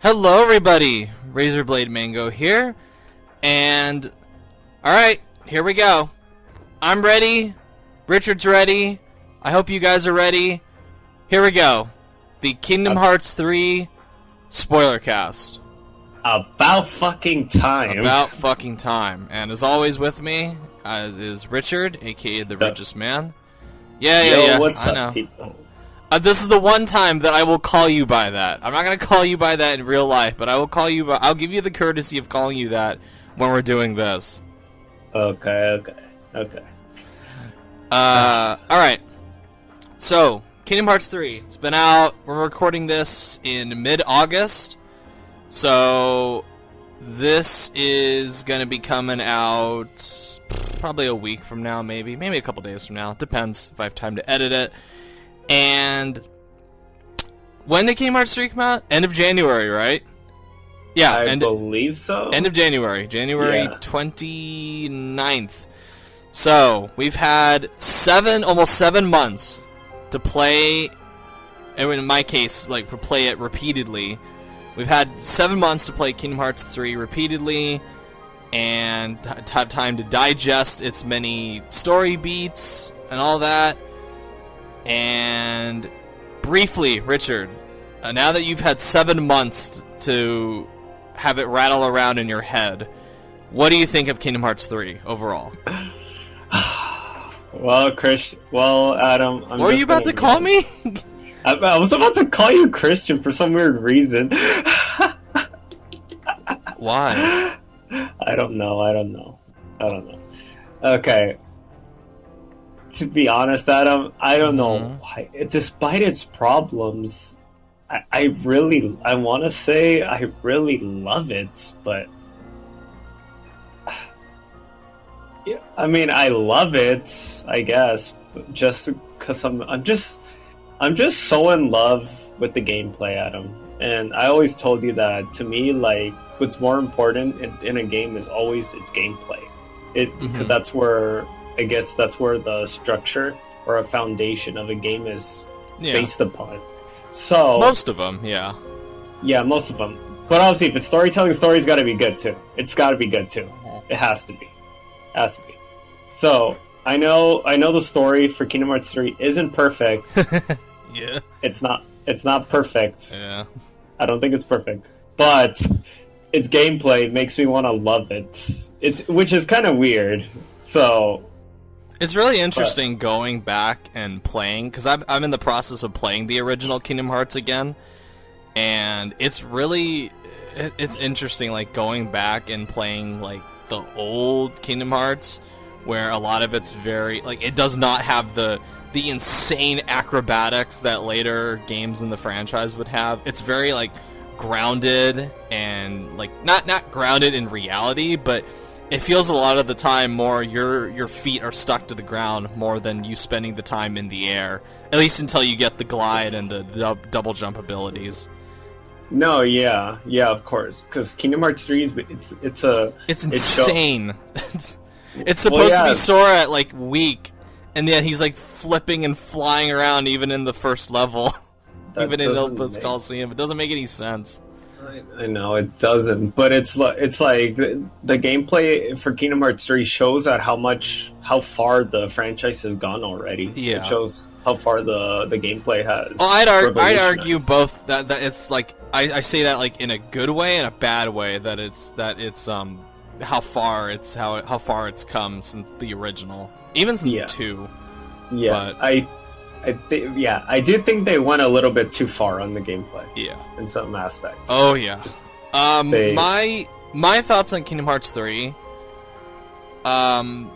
Hello everybody, Razorblade Mango here, and alright, here we go. I'm ready, Richard's ready, I hope you guys are ready. Here we go, the Kingdom Hearts 3 Spoilercast. About fucking time. About fucking time. And as always with me is Richard, aka the richest man. Yeah, what's I up, know. people? This is the one time that I will call you by that. I'm not gonna call you by that in real life, but I will call you by, I'll give you the courtesy of calling you that when we're doing this. Okay. Alright. So, Kingdom Hearts 3. It's been out. We're recording this in mid-August. So, this is gonna be coming out probably a week from now, maybe a couple days from now. Depends if I have time to edit it. And when did Kingdom Hearts 3 come out? End of January, right? Yeah, I believe so. End of January. January 29th. So, we've had almost 7 months to play, and in my case, like, to play it repeatedly. We've had 7 months to play Kingdom Hearts 3 repeatedly, and have time to digest its many story beats and all that. And briefly, Richard, now that you've had 7 months to have it rattle around in your head, what do you think of Kingdom Hearts 3 overall? Well, Adam, what were you about to call me? I was about to call you Christian for some weird reason. Why? I don't know. Okay. To be honest, Adam, I don't know why. Despite its problems, I want to say I really love it, but yeah, I mean, I love it, I guess, but just because I'm just so in love with the gameplay, Adam. And I always told you that, to me, like, what's more important in a game is always its gameplay. Because that's where the structure or a foundation of a game is based upon. So most of them, yeah, most of them. But obviously, if it's storytelling, story's got to be good too. It's got to be good too. It has to be. So I know the story for Kingdom Hearts 3 isn't perfect. Yeah, it's not perfect. Yeah, I don't think it's perfect, but its gameplay makes me want to love it. Which is kind of weird. So it's really interesting going back and playing, because I'm in the process of playing the original Kingdom Hearts again, and it's interesting, like, going back and playing, like, the old Kingdom Hearts, where a lot of it's very, like, it does not have the insane acrobatics that later games in the franchise would have. It's very, like, grounded and, like, not grounded in reality, but it feels a lot of the time more your feet are stuck to the ground more than you spending the time in the air. At least until you get the glide and the double jump abilities. No, yeah, of course. Because Kingdom Hearts 3 it's insane. It's supposed to be Sora at, like, weak, and yet he's, like, flipping and flying around even in the first level. Even in Olympus Coliseum. It doesn't make any sense. I know it doesn't, but it's like the gameplay for Kingdom Hearts 3 shows how far the franchise has gone already. Yeah, it shows how far the gameplay has. Well, I'd argue both that it's, like, I say that, like, in a good way and a bad way, that it's how far it's come since the original, even since 2. Yeah, but I do think they went a little bit too far on the gameplay. Yeah, in some aspects. Oh yeah. My thoughts on Kingdom Hearts 3. I'm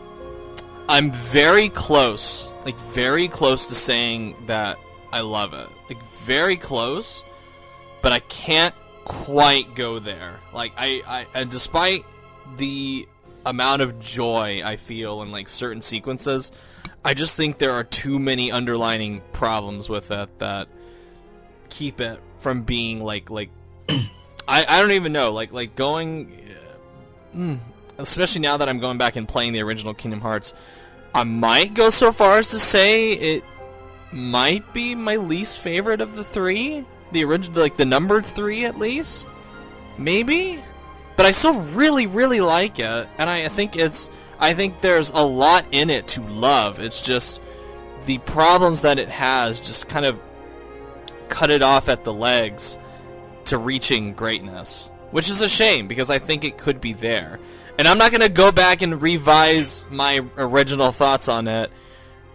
very close to saying that I love it. Like, very close, but I can't quite go there. Like, I despite the amount of joy I feel in, like, certain sequences, I just think there are too many underlining problems with it that keep it from being like I don't even know, like going, especially now that I'm going back and playing the original Kingdom Hearts, I might go so far as to say it might be my least favorite of the 3, the original, like the numbered 3 at least. maybe, but I still really, really like it, and I think there's a lot in it to love. It's just the problems that it has just kind of cut it off at the legs to reaching greatness, which is a shame because I think it could be there. And I'm not gonna go back and revise my original thoughts on it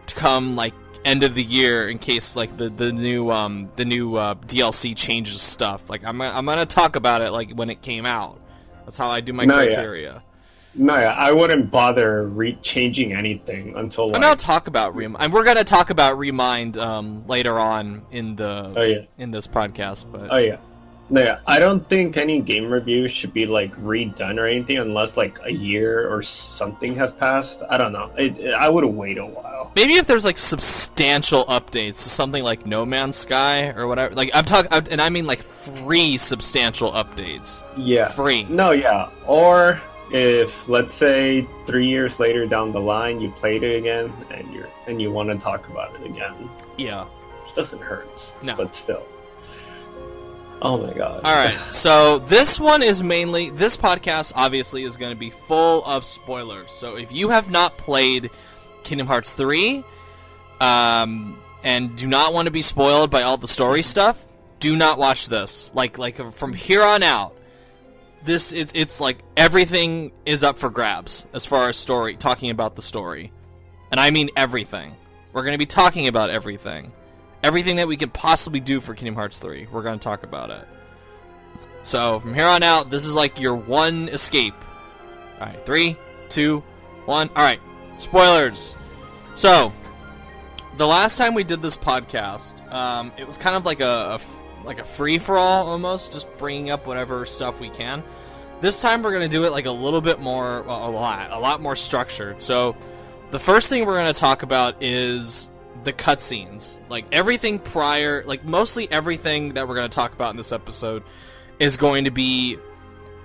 to come like end of the year in case like the new DLC changes stuff. Like I'm gonna talk about it like when it came out. That's how I do my criteria. No, yeah, I wouldn't bother changing anything until. Like... I'm gonna talk about and we're gonna talk about Remind later on in the in this podcast. But no, yeah, I don't think any game review should be like redone or anything unless like a year or something has passed. I don't know. I would wait a while. Maybe if there's like substantial updates to something like No Man's Sky or whatever. Like I'm talking, and I mean like free substantial updates. Yeah, free. No, yeah, or. If, let's say, 3 years later down the line, you played it again, and you want to talk about it again. Yeah. Which doesn't hurt. No. But still. Oh my god. Alright, so this one is mainly... This podcast, obviously, is going to be full of spoilers. So if you have not played Kingdom Hearts 3, and do not want to be spoiled by all the story stuff, do not watch this. Like from here on out, it's like everything is up for grabs as far as talking about the story. And I mean everything. We're going to be talking about everything. Everything that we could possibly do for Kingdom Hearts 3. We're going to talk about it. So, from here on out, this is like your one escape. Alright, 3, 2, 1. Alright, spoilers. So, the last time we did this podcast, it was kind of like a free-for-all almost, just bringing up whatever stuff we can. This time we're going to do it like a little bit more, well, a lot more structured. So the first thing we're going to talk about is the cutscenes. Like everything prior, like mostly everything that we're going to talk about in this episode is going to be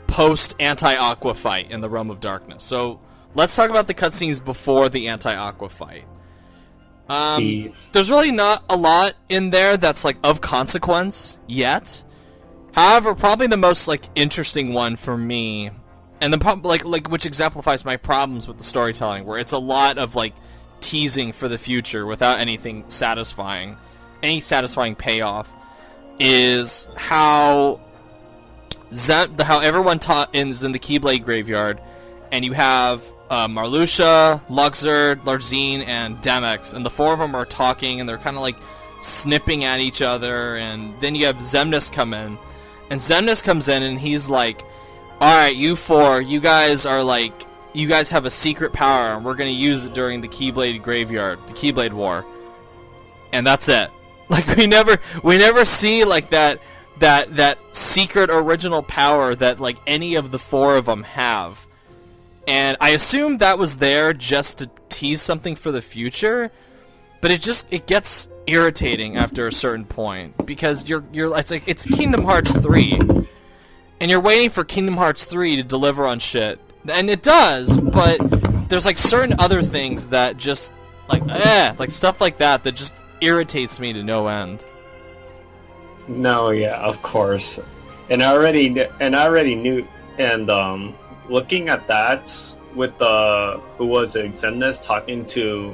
post Anti Aqua fight in the Realm of Darkness. So let's talk about the cutscenes before the Anti Aqua fight. There's really not a lot in there that's like of consequence yet. However, probably the most like interesting one for me, and the like which exemplifies my problems with the storytelling, where it's a lot of like teasing for the future without anything satisfying, any satisfying payoff, is how everyone is in the Keyblade Graveyard, and you have Marluxia, Luxord, Larzine, and Demyx, and the four of them are talking, and they're kind of like snipping at each other, and then you have Xemnas come in, and Xemnas comes in, and he's like, alright, you four, you guys have a secret power, and we're gonna use it during the Keyblade Graveyard, the Keyblade War. And that's it. Like, we never see, like, that secret original power that, like, any of the four of them have. And I assume that was there just to tease something for the future, but it gets irritating after a certain point, because it's Kingdom Hearts 3, and you're waiting for Kingdom Hearts 3 to deliver on shit, and it does, but there's like certain other things that just like stuff like that just irritates me to no end. No, yeah, of course, and I already knew, and looking at that with who was it? Xemnas talking to,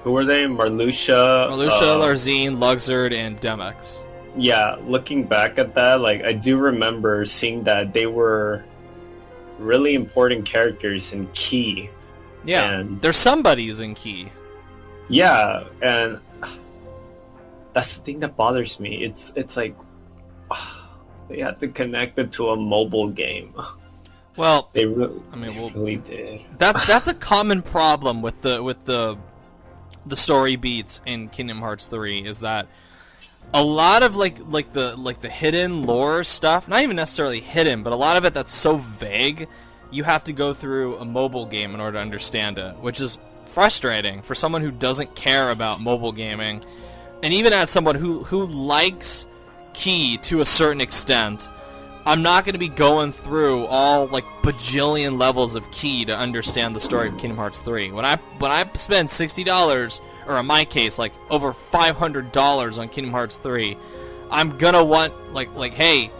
who were they? Marluxia, Larzine, Luxord, and Demyx. Yeah, looking back at that, like I do remember seeing that they were really important characters in Key. Yeah, and there's somebody's in Key. Yeah, and that's the thing that bothers me. It's like they had to connect it to a mobile game. Well, they really did. That's a common problem with the story beats in Kingdom Hearts 3, is that a lot of like the hidden lore stuff, not even necessarily hidden, but a lot of it that's so vague, you have to go through a mobile game in order to understand it, which is frustrating for someone who doesn't care about mobile gaming, and even as someone who likes Key to a certain extent. I'm not going to be going through all like bajillion levels of Key to understand the story of Kingdom Hearts 3. When I spend $60, or in my case, like over $500 on Kingdom Hearts 3, I'm gonna want like, hey,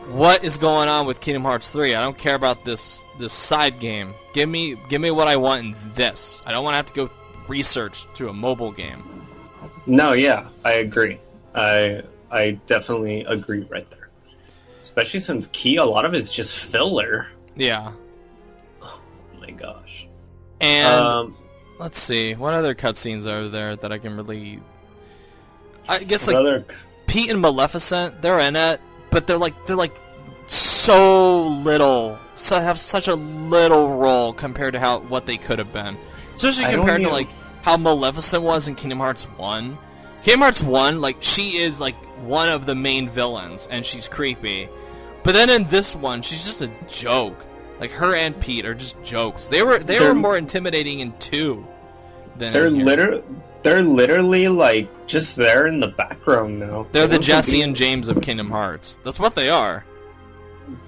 what is going on with Kingdom Hearts 3? I don't care about this side game. Give me what I want in this. I don't want to have to go research to a mobile game. No, yeah, I agree. I definitely agree right there. Especially since Key, a lot of it's just filler. Yeah. Oh my gosh. And let's see, what other cutscenes are there that I can really... I guess like Pete and Maleficent, they're in it, but they're like so little, so have such a little role compared to what they could have been. Especially compared to like how Maleficent was in Kingdom Hearts 1. Kingdom Hearts 1, like, she is like one of the main villains, and she's creepy. But then in this one, she's just a joke. Like, her and Pete are just jokes. They were more intimidating in 2 than they're literally like just there in the background now. They're the Jesse and James of Kingdom Hearts. That's what they are.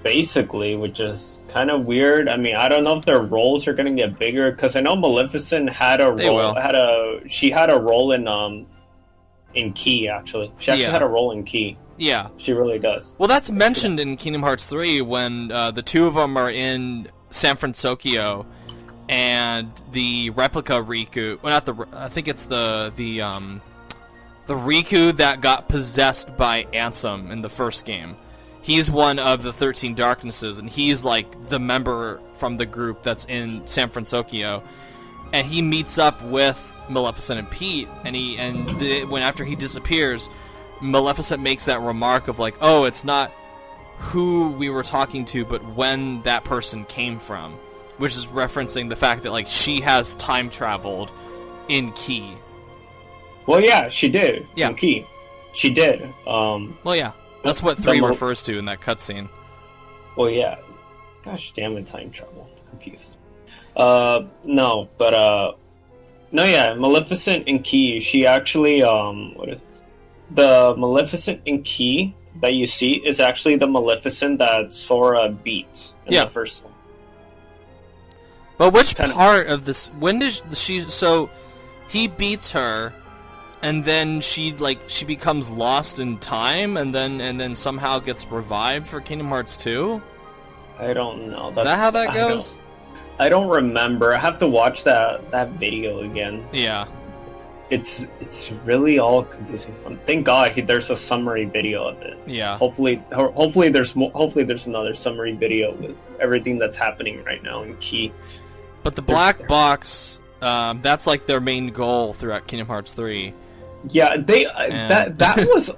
Basically, which is kind of weird. I mean, I don't know if their roles are going to get bigger, because I know Maleficent had a role. She had a role in Key, actually. She actually had a role in Key. Yeah, she really does. Well, that's mentioned in Kingdom Hearts 3 when the two of them are in San Francisco, and the replica Riku. Well, not the. I think it's the Riku that got possessed by Ansem in the first game. He's one of the 13 Darknesses, and he's like the member from the group that's in San Francisco. And he meets up with Maleficent and Pete, and when after he disappears, Maleficent makes that remark of like, "Oh, it's not who we were talking to, but when that person came from," which is referencing the fact that like she has time traveled in Key. Well, yeah, she did. Yeah, in Key, she did. Well, yeah. That's what 3 refers to in that cutscene. Well, yeah. Gosh damn it, time travel. Confuses me. No, yeah, Maleficent in Key, she actually, the Maleficent in Key that you see is actually the Maleficent that Sora beat in the first one. But which part of this, when did she, so he beats her, and then she becomes lost in time, and then somehow gets revived for Kingdom Hearts 2? I don't know. Is that how that goes? I don't remember. I have to watch that video again. Yeah. It's really all confusing. Thank God there's a summary video of it. Yeah. Hopefully there's another summary video with everything that's happening right now in Key. But the black box, that's like their main goal throughout Kingdom Hearts 3. Yeah, that was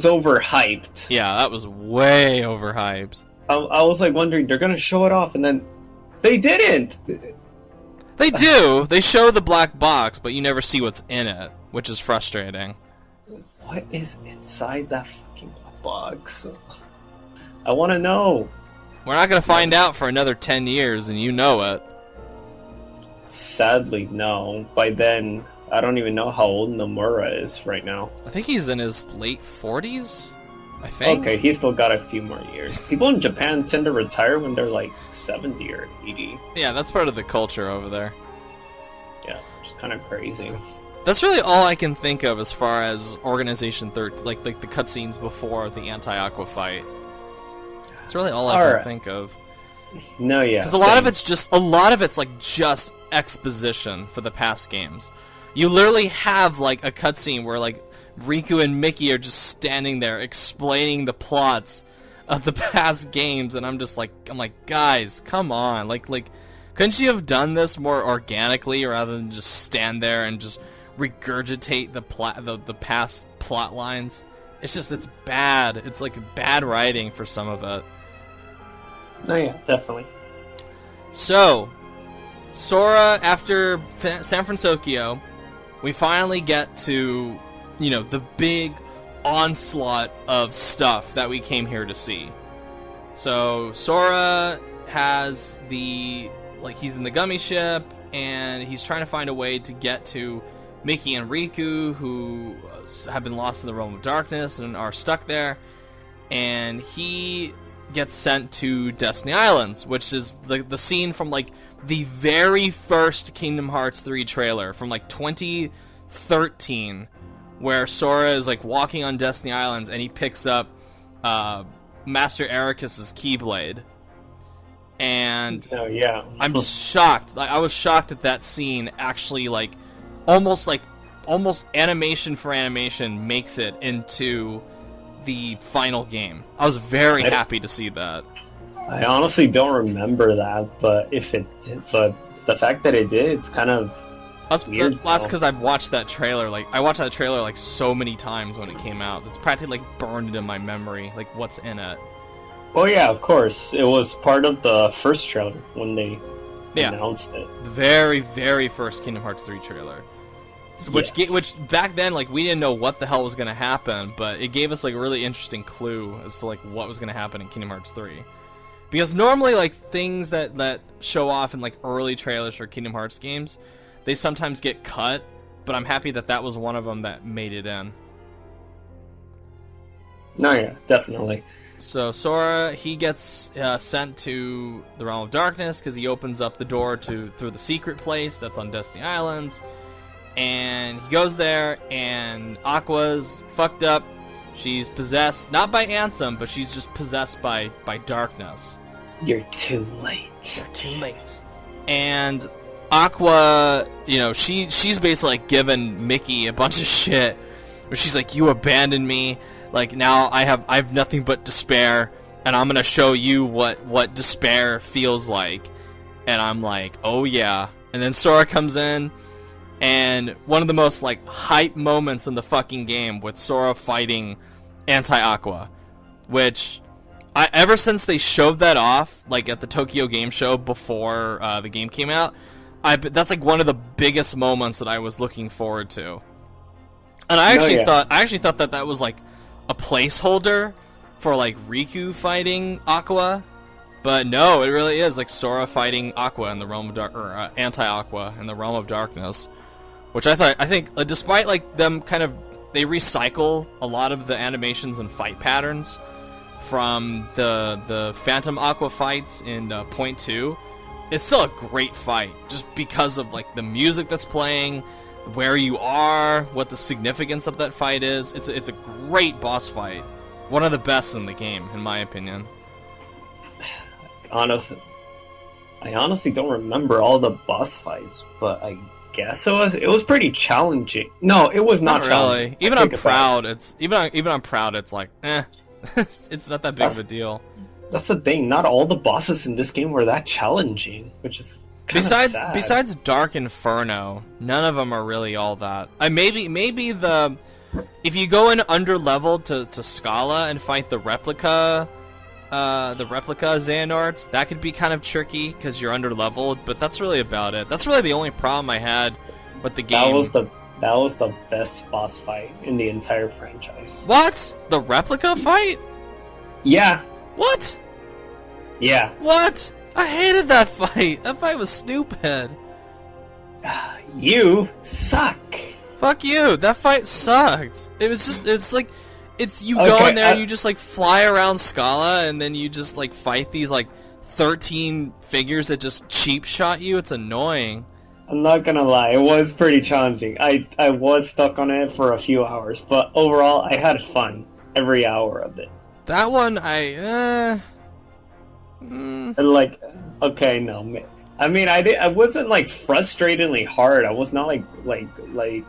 overhyped. Yeah, that was way overhyped. I was like wondering, they're gonna show it off, and then they didn't. They do. They show the black box, but you never see what's in it, which is frustrating. What is inside that fucking black box? I want to know. We're not gonna find out for another 10 years, and you know it. Sadly, no. By then, I don't even know how old Nomura is right now. I think he's in his late 40s, I think. Okay, he's still got a few more years. People in Japan tend to retire when they're like 70 or 80. Yeah, that's part of the culture over there. Yeah, which is kind of crazy. That's really all I can think of as far as Organization 13, like the cutscenes before the Anti Aqua fight. That's really all I can think of. No, yeah. Because a lot of it's like just exposition for the past games. You literally have like a cutscene where like Riku and Mickey are just standing there explaining the plots of the past games, and I'm like, guys, come on, like, couldn't you have done this more organically rather than just stand there and just regurgitate the past plot lines? It's bad. It's like bad writing for some of it. Oh yeah, definitely. So, Sora, after San Francisco, we finally get to, the big onslaught of stuff that we came here to see. So, Sora has he's in the gummy ship, and he's trying to find a way to get to Mickey and Riku, who have been lost in the realm of darkness and are stuck there. And he gets sent to Destiny Islands, which is the scene from the very first Kingdom Hearts 3 trailer from 2013, where Sora is walking on Destiny Islands, and he picks up Master Ericus's Keyblade. And Oh yeah. I'm shocked. Like I was shocked at that scene actually almost animation for animation makes it into the final game. I was very happy to see that. I honestly don't remember that, but the fact that it did, it's kind of weird. That's because I've watched that trailer. I watched that trailer so many times when it came out. It's practically burned into my memory. What's in it. Oh yeah, of course. It was part of the first trailer when they announced it. The very, very first Kingdom Hearts 3 trailer. So, which back then, we didn't know what the hell was going to happen, but it gave us a really interesting clue as to what was going to happen in Kingdom Hearts 3. Because normally, things that show off in early trailers for Kingdom Hearts games, they sometimes get cut. But I'm happy that was one of them that made it in. No, yeah, definitely. So Sora, he gets sent to the Realm of Darkness because he opens up the door through the secret place that's on Destiny Islands. And he goes there, and Aqua's fucked up. She's possessed, not by Ansem, but she's just possessed by darkness. You're too late. You're too late. And Aqua, she's basically given Mickey a bunch of shit. Where she's like, you abandoned me. Now I have nothing but despair, and I'm gonna show you what despair feels like. And I'm like, oh yeah. And then Sora comes in, and one of the most hype moments in the fucking game with Sora fighting Anti Aqua, which ever since they showed that off at the Tokyo Game Show before the game came out, that's one of the biggest moments that I was looking forward to. And I actually thought that was a placeholder for Riku fighting Aqua, but no, it really is Sora fighting Aqua in the realm of Anti Aqua in the realm of darkness, which I think despite them they recycle a lot of the animations and fight patterns from the Phantom Aqua fights in Point 2, it's still a great fight just because of the music that's playing, where you are, what the significance of that fight is. It's a great boss fight. One of the best in the game, in my opinion. I honestly don't remember all the boss fights, but I guess it was pretty challenging. No, it was not challenging. Really. Even on Proud, it's it's not that big of a deal. That's the thing. Not all the bosses in this game were that challenging, which is Besides Dark Inferno, none of them are really all that. Maybe if you go in under level to Scala and fight the replica Xehanorts, that could be kind of tricky because you're under leveled. But that's really about it. That's really the only problem I had with the game. That was the best boss fight in the entire franchise. What? The replica fight? Yeah. What? Yeah. What? I hated that fight. That fight was stupid. You suck. Fuck you. That fight sucked. It's you go in there and you just fly around Scala and then you just fight these 13 figures that just cheap shot you. It's annoying. I'm not gonna lie, it was pretty challenging. I was stuck on it for a few hours, but overall I had fun every hour of it. That one Okay, no. I mean, I wasn't frustratingly hard. I was not like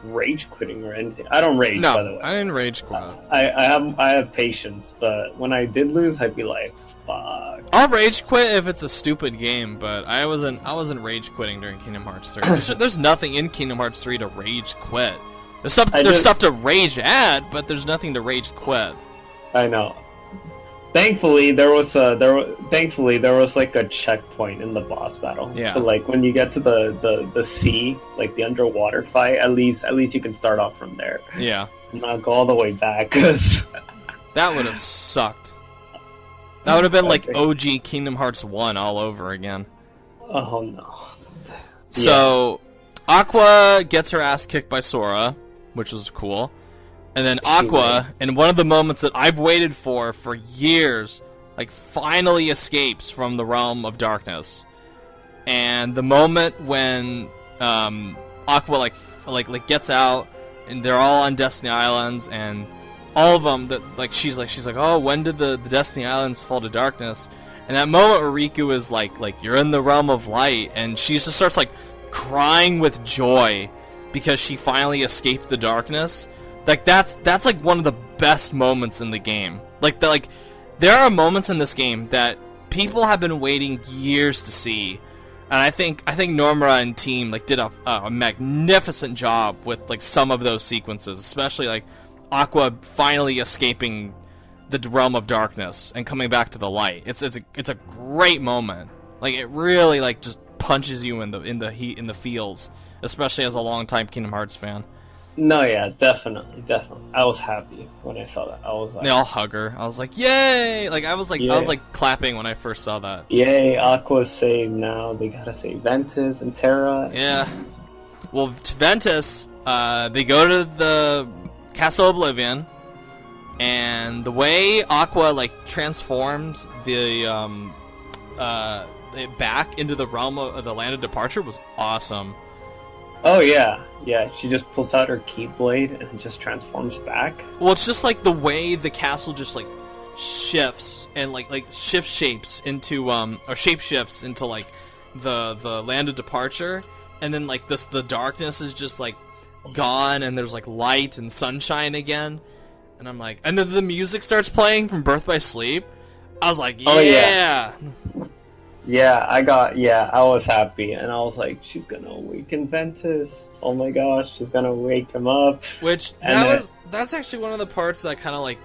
rage quitting or anything. I don't rage, by the way. I didn't rage quit. I have patience, but when I did lose, I'd be like, fuck. I'll rage quit if it's a stupid game, but I wasn't rage quitting during Kingdom Hearts 3. There's nothing in Kingdom Hearts 3 to rage quit. There's stuff to rage at, but there's nothing to rage quit. I know. Thankfully, there was a checkpoint in the boss battle. Yeah. So when you get to the sea, the underwater fight, at least you can start off from there. Yeah. Not go all the way back, because that would have sucked. That would have been OG Kingdom Hearts 1 all over again. Oh no. So, Aqua gets her ass kicked by Sora, which was cool. And then Aqua, in one of the moments that I've waited for years, finally escapes from the realm of darkness. And the moment when Aqua gets out, and they're all on Destiny Islands, and all of them that like she's like, oh, when did the Destiny Islands fall to darkness? And that moment where Riku is like you're in the realm of light, and she just starts like crying with joy because she finally escaped the darkness. Like that's like one of the best moments in the game. Like there are moments in this game that people have been waiting years to see, and I think Normura and team like did a magnificent job with like some of those sequences, especially like Aqua finally escaping the realm of darkness and coming back to the light. It's a great moment. Like it really like just punches you in the feels, especially as a longtime Kingdom Hearts fan. No, yeah, definitely. I was happy when I saw that. I was like, they all hug her. I was like, yay! Like I was yeah. like clapping when I first saw that. Yay! Aqua's saved now. They gotta save Ventus and Terra. Yeah. Well, to Ventus, they go to the Castle Oblivion, and the way Aqua like transforms the back into the realm of the land of departure was awesome. Oh yeah. She just pulls out her Keyblade and just transforms back. Well, it's just like the way the castle just like shifts and like shift shapes into or shape shifts into like the land of departure, and then like the darkness is just like gone, and there's like light and sunshine again. And I'm like, and then the music starts playing from Birth by Sleep. I was like, yeah. Oh, yeah. Yeah, I was happy, and I was like, she's gonna awaken Ventus. Oh my gosh, she's gonna wake him up. Which, that's actually one of the parts that kind of like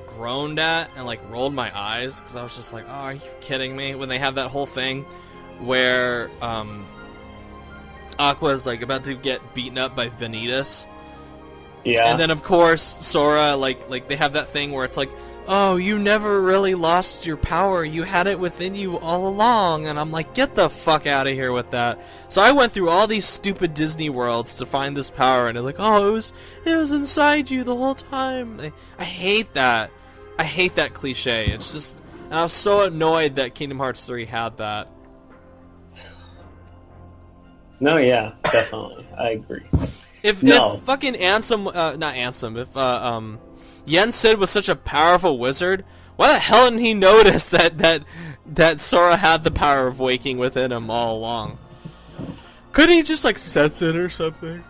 groaned at and like rolled my eyes, because I was just like, oh, are you kidding me? When they have that whole thing where Aqua's like about to get beaten up by Vanitas. Yeah. And then of course Sora like they have that thing where it's like, oh, you never really lost your power. You had it within you all along. And I'm like, get the fuck out of here with that. So I went through all these stupid Disney worlds to find this power, and it's like, oh, it was inside you the whole time. I hate that. I hate that cliche. It's just, and I was so annoyed that Kingdom Hearts 3 had that. No, yeah, definitely. I agree. If fucking Ansem, not Ansem, if Yen Sid was such a powerful wizard, why the hell didn't he notice that Sora had the power of waking within him all along? Couldn't he just like sense it or something?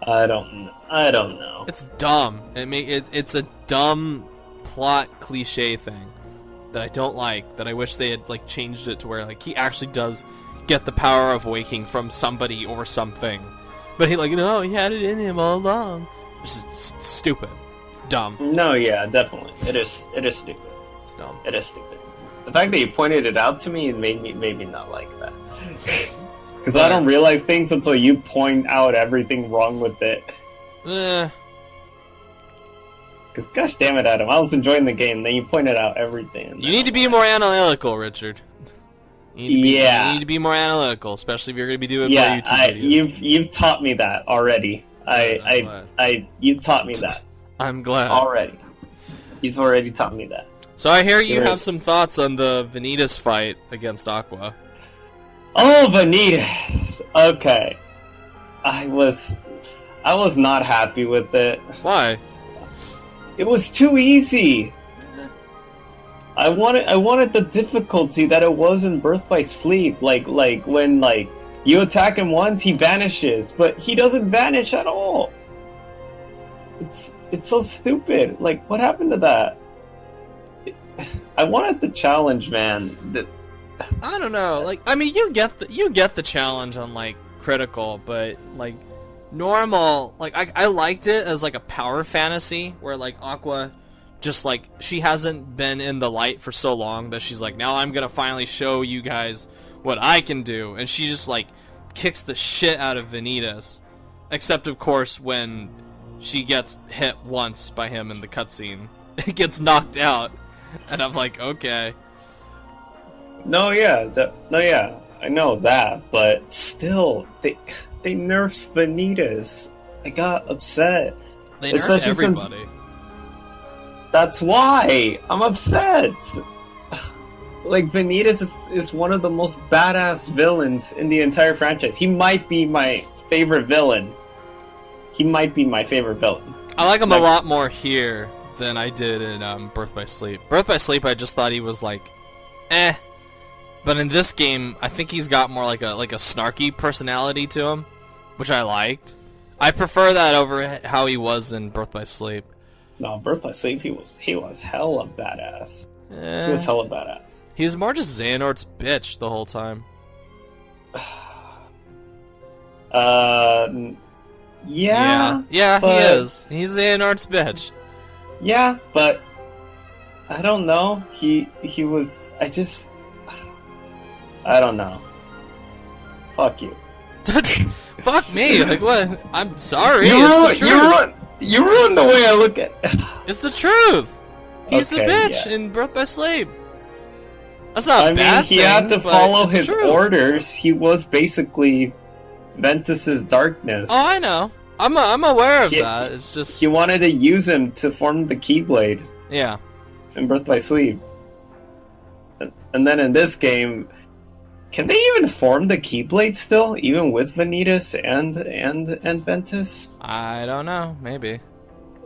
I don't know. It's dumb. It's a dumb plot cliche thing that I don't like. That I wish they had like changed it to where like he actually does get the power of waking from somebody or something. But he like, no, he had it in him all along. It's just stupid. It's dumb. No, yeah, definitely. It is stupid. It's dumb. It is stupid. The fact that you pointed it out to me made me not like that. Because I don't realize things until you point out everything wrong with it. Because gosh damn it, Adam, I was enjoying the game, then you pointed out everything. You need to be more analytical, Richard. You need to be more analytical, especially if you're going to be doing more YouTube videos. You've taught me that already. You've taught me that. I'm glad. Already. You've already taught me that. So I hear you have some thoughts on the Vanitas fight against Aqua. Oh, Vanitas! Okay. I was not happy with it. Why? It was too easy. I wanted the difficulty that it was in Birth by Sleep. Like when you attack him once, he vanishes, but he doesn't vanish at all. It's so stupid. Like, what happened to that? I wanted the challenge, man. I don't know. Like, I mean, you get the challenge on like critical, but like normal. Like, I liked it as like a power fantasy where like Aqua just like she hasn't been in the light for so long that she's like, now I'm gonna finally show you guys what I can do, and she just like kicks the shit out of Vanitas, except of course when she gets hit once by him in the cutscene, it gets knocked out, and I'm like, okay. No, yeah, I know that, but still, they nerfed Vanitas. I got upset. They nerfed everybody. That's why I'm upset. Like, Vanitas is one of the most badass villains in the entire franchise. He might be my favorite villain. I like him a lot more here than I did in Birth by Sleep. Birth by Sleep, I just thought he was like, eh. But in this game, I think he's got more like a snarky personality to him, which I liked. I prefer that over how he was in Birth by Sleep. No, Birth by Sleep, he was hella badass. He was hella badass. He was more just Xehanort's bitch the whole time. Yeah, he is. He's Xehanort's bitch. Yeah, but I don't know. He was. I don't know. Fuck you. Fuck me. Like what? I'm sorry. It's the truth. You ruined the way I look at it. It's the truth. He's the bitch in Birth by Sleep. That's not a bad thing. He had to follow his orders. He was basically Ventus's darkness. Oh, I know. I'm aware of that. It's just he wanted to use him to form the Keyblade. Yeah. In Birth by Sleep. And then in this game, can they even form the Keyblade still, even with Vanitas and Ventus? I don't know. Maybe.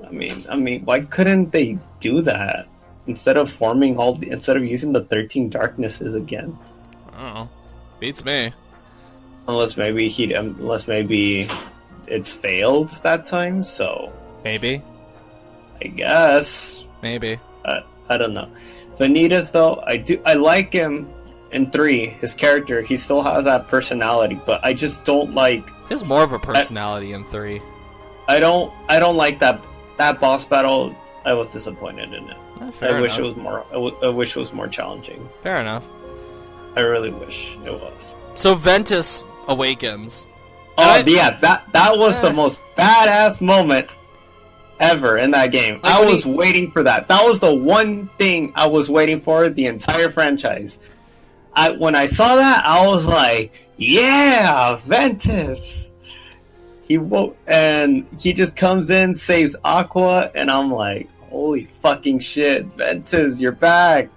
I mean, why couldn't they do that instead of using the 13 Darknesses again? I don't know. Beats me. Unless maybe it failed that time. So maybe. I guess. Maybe. I don't know. Vanitas though, I like him. In 3, his character, he still has that personality, but I just don't like. He has more of a personality in 3. I don't like that boss battle. I was disappointed in it. I wish it was more. I wish it was more challenging. Fair enough. I really wish it was. So Ventus awakens. Yeah, that was the most badass moment ever in that game. Like I was waiting for that. That was the one thing I was waiting for the entire franchise. When I saw that, I was like, yeah, Ventus! He just comes in, saves Aqua, and I'm like, holy fucking shit, Ventus, you're back!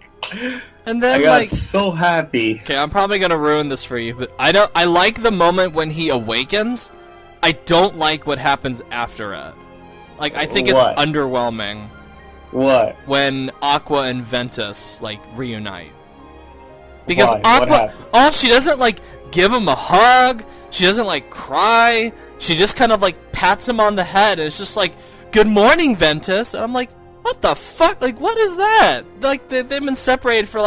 And then, I got so happy. Okay, I'm probably gonna ruin this for you, but I like the moment when he awakens. I don't like what happens after it. Like, I think it's underwhelming. What? When Aqua and Ventus, reunite. Because Aqua, she doesn't, give him a hug, she doesn't, cry, she just kind of, pats him on the head, and it's just good morning, Ventus, and I'm like, what the fuck, what is that? They've been separated for,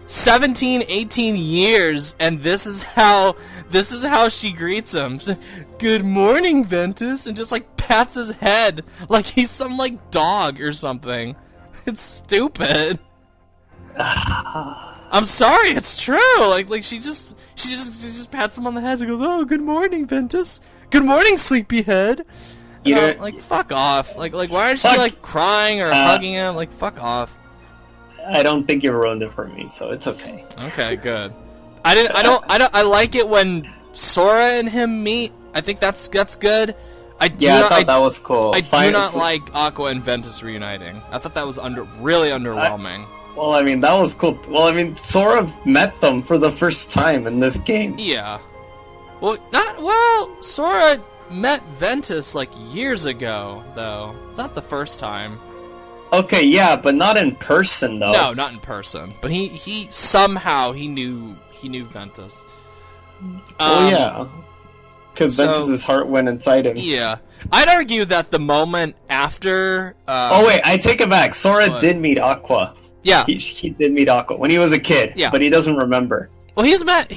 17, 18 years, and this is how she greets him. She's like, good morning, Ventus, and just, pats his head, like he's some, dog or something. It's stupid. I'm sorry, it's true. She just pats him on the head and goes, "Oh, good morning, Ventus. Good morning, sleepyhead." Fuck off. Why aren't she crying or hugging him? Fuck off. I don't think you ruined it for me, so it's okay. Okay, good. I like it when Sora and him meet. I think that's good. I thought that was cool. I do not like Aqua and Ventus reuniting. I thought that was really underwhelming. Well, I mean, that was cool. Well, I mean, Sora met them for the first time in this game. Yeah. Sora met Ventus, years ago, though. It's not the first time. Okay, yeah, but not in person, though. No, not in person. But he somehow, he knew Ventus. Yeah. Because Ventus's heart went inside him. Yeah. I'd argue that the moment after... wait, I take it back. Sora did meet Aqua. Yeah. He did meet Aqua when he was a kid, but he doesn't remember. Well, he's met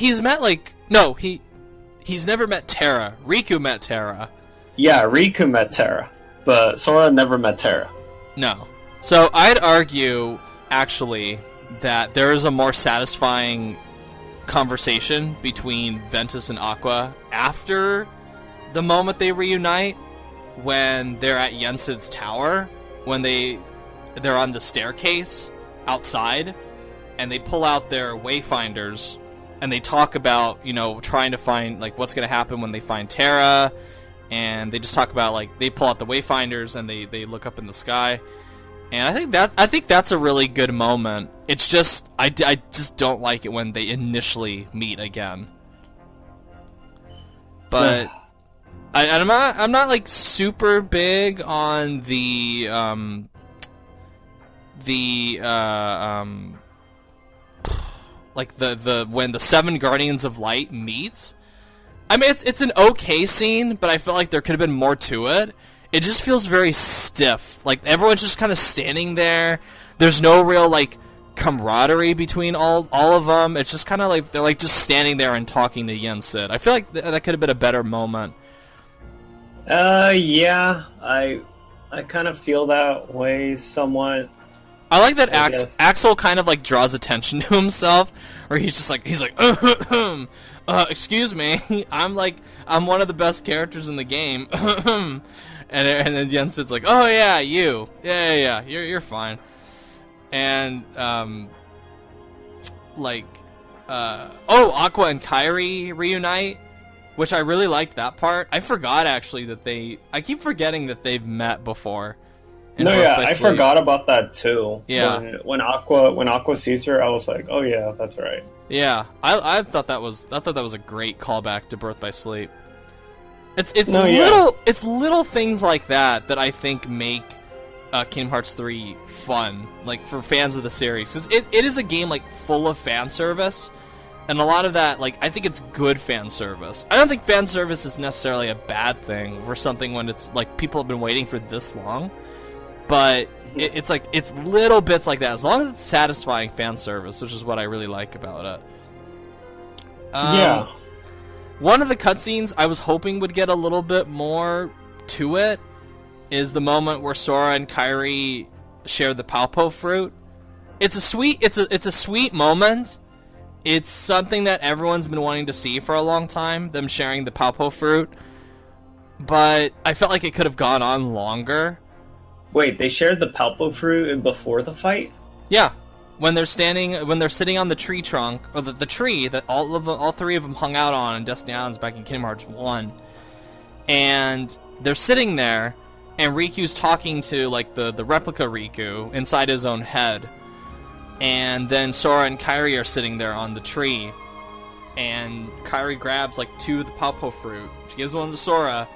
no, he's never met Terra. Riku met Terra. Yeah, Riku met Terra, but Sora never met Terra. No. So I'd argue, actually, that there is a more satisfying conversation between Ventus and Aqua after the moment they reunite, when they're at Yensid's tower, when they're on the staircase outside, and they pull out their wayfinders, and they talk about, trying to find, what's going to happen when they find Terra, and they just talk about, they pull out the wayfinders, and they look up in the sky, and I think that's a really good moment. It's just, I just don't like it when they initially meet again. But I'm not like super big on the like the when the 7 Guardians of Light meets. I mean, it's an okay scene, but I felt like there could have been more to it. It just feels very stiff. Like, everyone's just kind of standing there. There's no real, like, camaraderie between all of them. It's just kind of like, they're, like, just standing there and talking to Yen Sid. I feel like that could have been a better moment. Yeah. I kind of feel that way somewhat. I like that Axel kind of, like, draws attention to himself, or he's like, excuse me, I'm one of the best characters in the game, and then Yen Sid's like, oh yeah, you, yeah, you're fine, and Aqua and Kairi reunite, which I really liked that part. I forgot actually that I keep forgetting that they've met before. I forgot about that too. Yeah. When Aqua sees her, I was like, oh yeah, that's right. Yeah, I thought that was a great callback to Birth by Sleep. It's little things like that I think make Kingdom Hearts 3 fun, like for fans of the series, because it is a game like full of fan service, and a lot of that, like, I think it's good fan service. I don't think fan service is necessarily a bad thing for something when it's like people have been waiting for this long. But it's little bits like that, as long as it's satisfying fan service, which is what I really like about it. Yeah. One of the cutscenes I was hoping would get a little bit more to it is the moment where Sora and Kairi share the Palpo fruit. It's a sweet moment. It's something that everyone's been wanting to see for a long time, them sharing the Palpo fruit. But I felt like it could have gone on longer. Wait, they shared the Palpo fruit before the fight? Yeah, when they're sitting on the tree trunk, or the tree that all 3 of them hung out on in Destiny Islands back in Kingdom Hearts 1, and they're sitting there, and Riku's talking to like the replica Riku inside his own head, and then Sora and Kairi are sitting there on the tree, and Kairi grabs like 2 of the Palpo fruit, she gives one to Sora,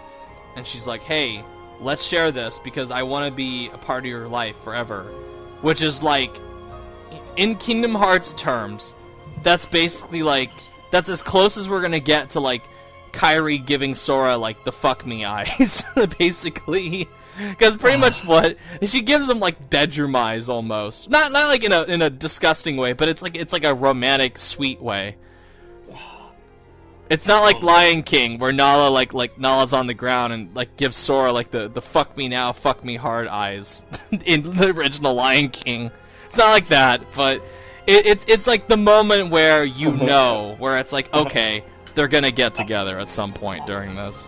and she's like, "Hey, let's share this because I want to be a part of your life forever." Which is like, in Kingdom Hearts terms, that's basically like, that's as close as we're gonna get to like Kairi giving Sora like the fuck me eyes, basically. Because pretty much what she gives him, like bedroom eyes almost. Not like in a disgusting way, but it's like a romantic, sweet way. It's not like Lion King, where Nala like Nala's on the ground and like gives Sora like the fuck me now, fuck me hard eyes in the original Lion King. It's not like that, but it's like the moment where where it's like, okay, they're gonna get together at some point during this.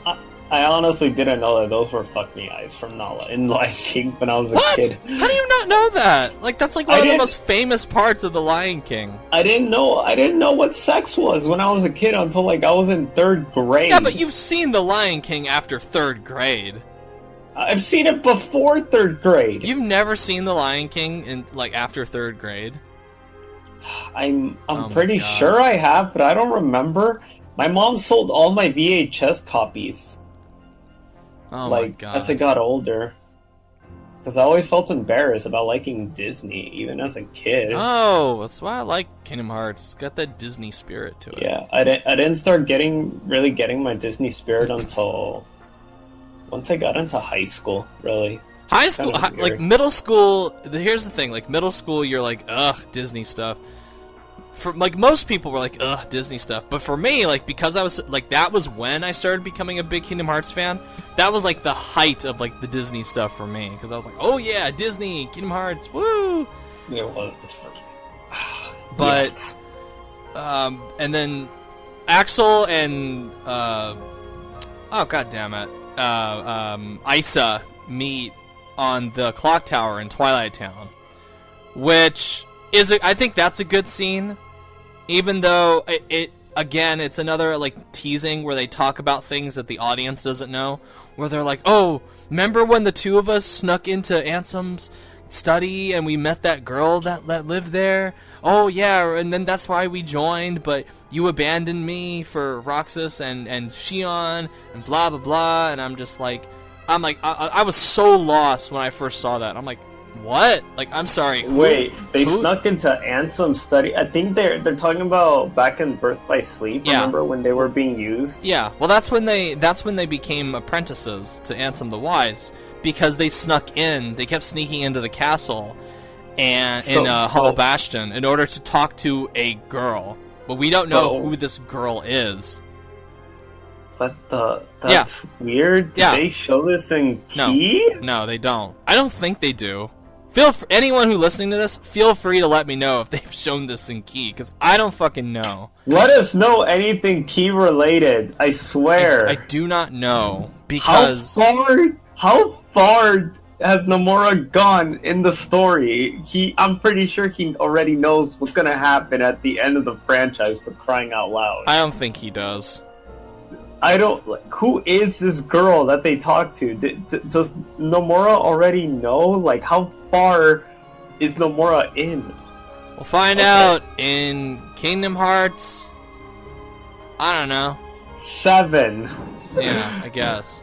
I honestly didn't know that those were fuck me eyes from Nala in Lion King when I was a kid. How do you not know that? Like, that's like one of the most famous parts of the Lion King. I didn't know what sex was when I was a kid until like I was in 3rd grade. Yeah, but you've seen the Lion King after 3rd grade. I've seen it before 3rd grade. You've never seen the Lion King in like after 3rd grade? I'm pretty sure I have, but I don't remember. My mom sold all my VHS copies. Oh my god. As I got older. Because I always felt embarrassed about liking Disney, even as a kid. Oh, that's why I like Kingdom Hearts. It's got that Disney spirit to it. Yeah, I didn't start really getting my Disney spirit until once I got into high school, really. High school, like middle school, here's the thing, like middle school you're like, ugh, Disney stuff. For like most people were like, ugh, Disney stuff. But for me, like, because I was like, that was when I started becoming a big Kingdom Hearts fan. That was like the height of like the Disney stuff for me, because I was like, oh yeah, Disney, Kingdom Hearts, woo. Yeah, well, but and then Axel and oh god damn it, Isa meet on the clock tower in Twilight Town, which is I think that's a good scene. Even though it's another like teasing where they talk about things that the audience doesn't know, where they're like, "Oh, remember when the 2 of us snuck into Ansem's study and we met that girl that lived there. Oh yeah, and then that's why we joined, but you abandoned me for Roxas and Shion and blah blah blah. And I was so lost when I first saw that. I'm like, what? Like, I'm sorry. Wait, they snuck into Ansem study. I think they're talking about back in Birth by Sleep. Yeah. Remember when they were being used? Yeah. Well, that's when they became apprentices to Ansem the Wise, because they snuck in. They kept sneaking into the castle and in Hollow Bastion in order to talk to a girl. But we don't know who this girl is. That's weird. Did they show this in Key? No, they don't. I don't think they do. Anyone who listening to this, feel free to let me know if they've shown this in Key, because I don't fucking know. Let us know anything Key related. I swear. I do not know, because how far has Nomura gone in the story? I'm pretty sure he already knows what's gonna happen at the end of the franchise, for crying out loud. I don't think he does. Who is this girl that they talk to? Does Nomura already know? Like, how far is Nomura in? We'll find out in Kingdom Hearts. I don't know. 7. Yeah, I guess.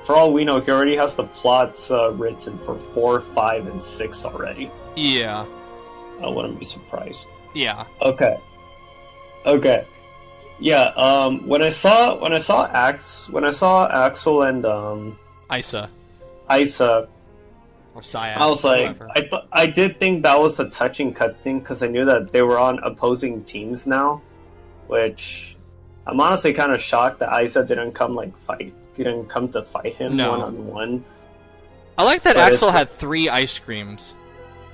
For all we know, he already has the plots written for 4, 5, and 6 already. Yeah. I wouldn't be surprised. Yeah. Okay. Yeah. When I saw Axel and Isa or Sayak, I was like, whatever. I did think that was a touching cutscene, because I knew that they were on opposing teams now, which I'm honestly kind of shocked that Isa didn't come to fight him one-on-one. I like that Axel had 3 ice creams,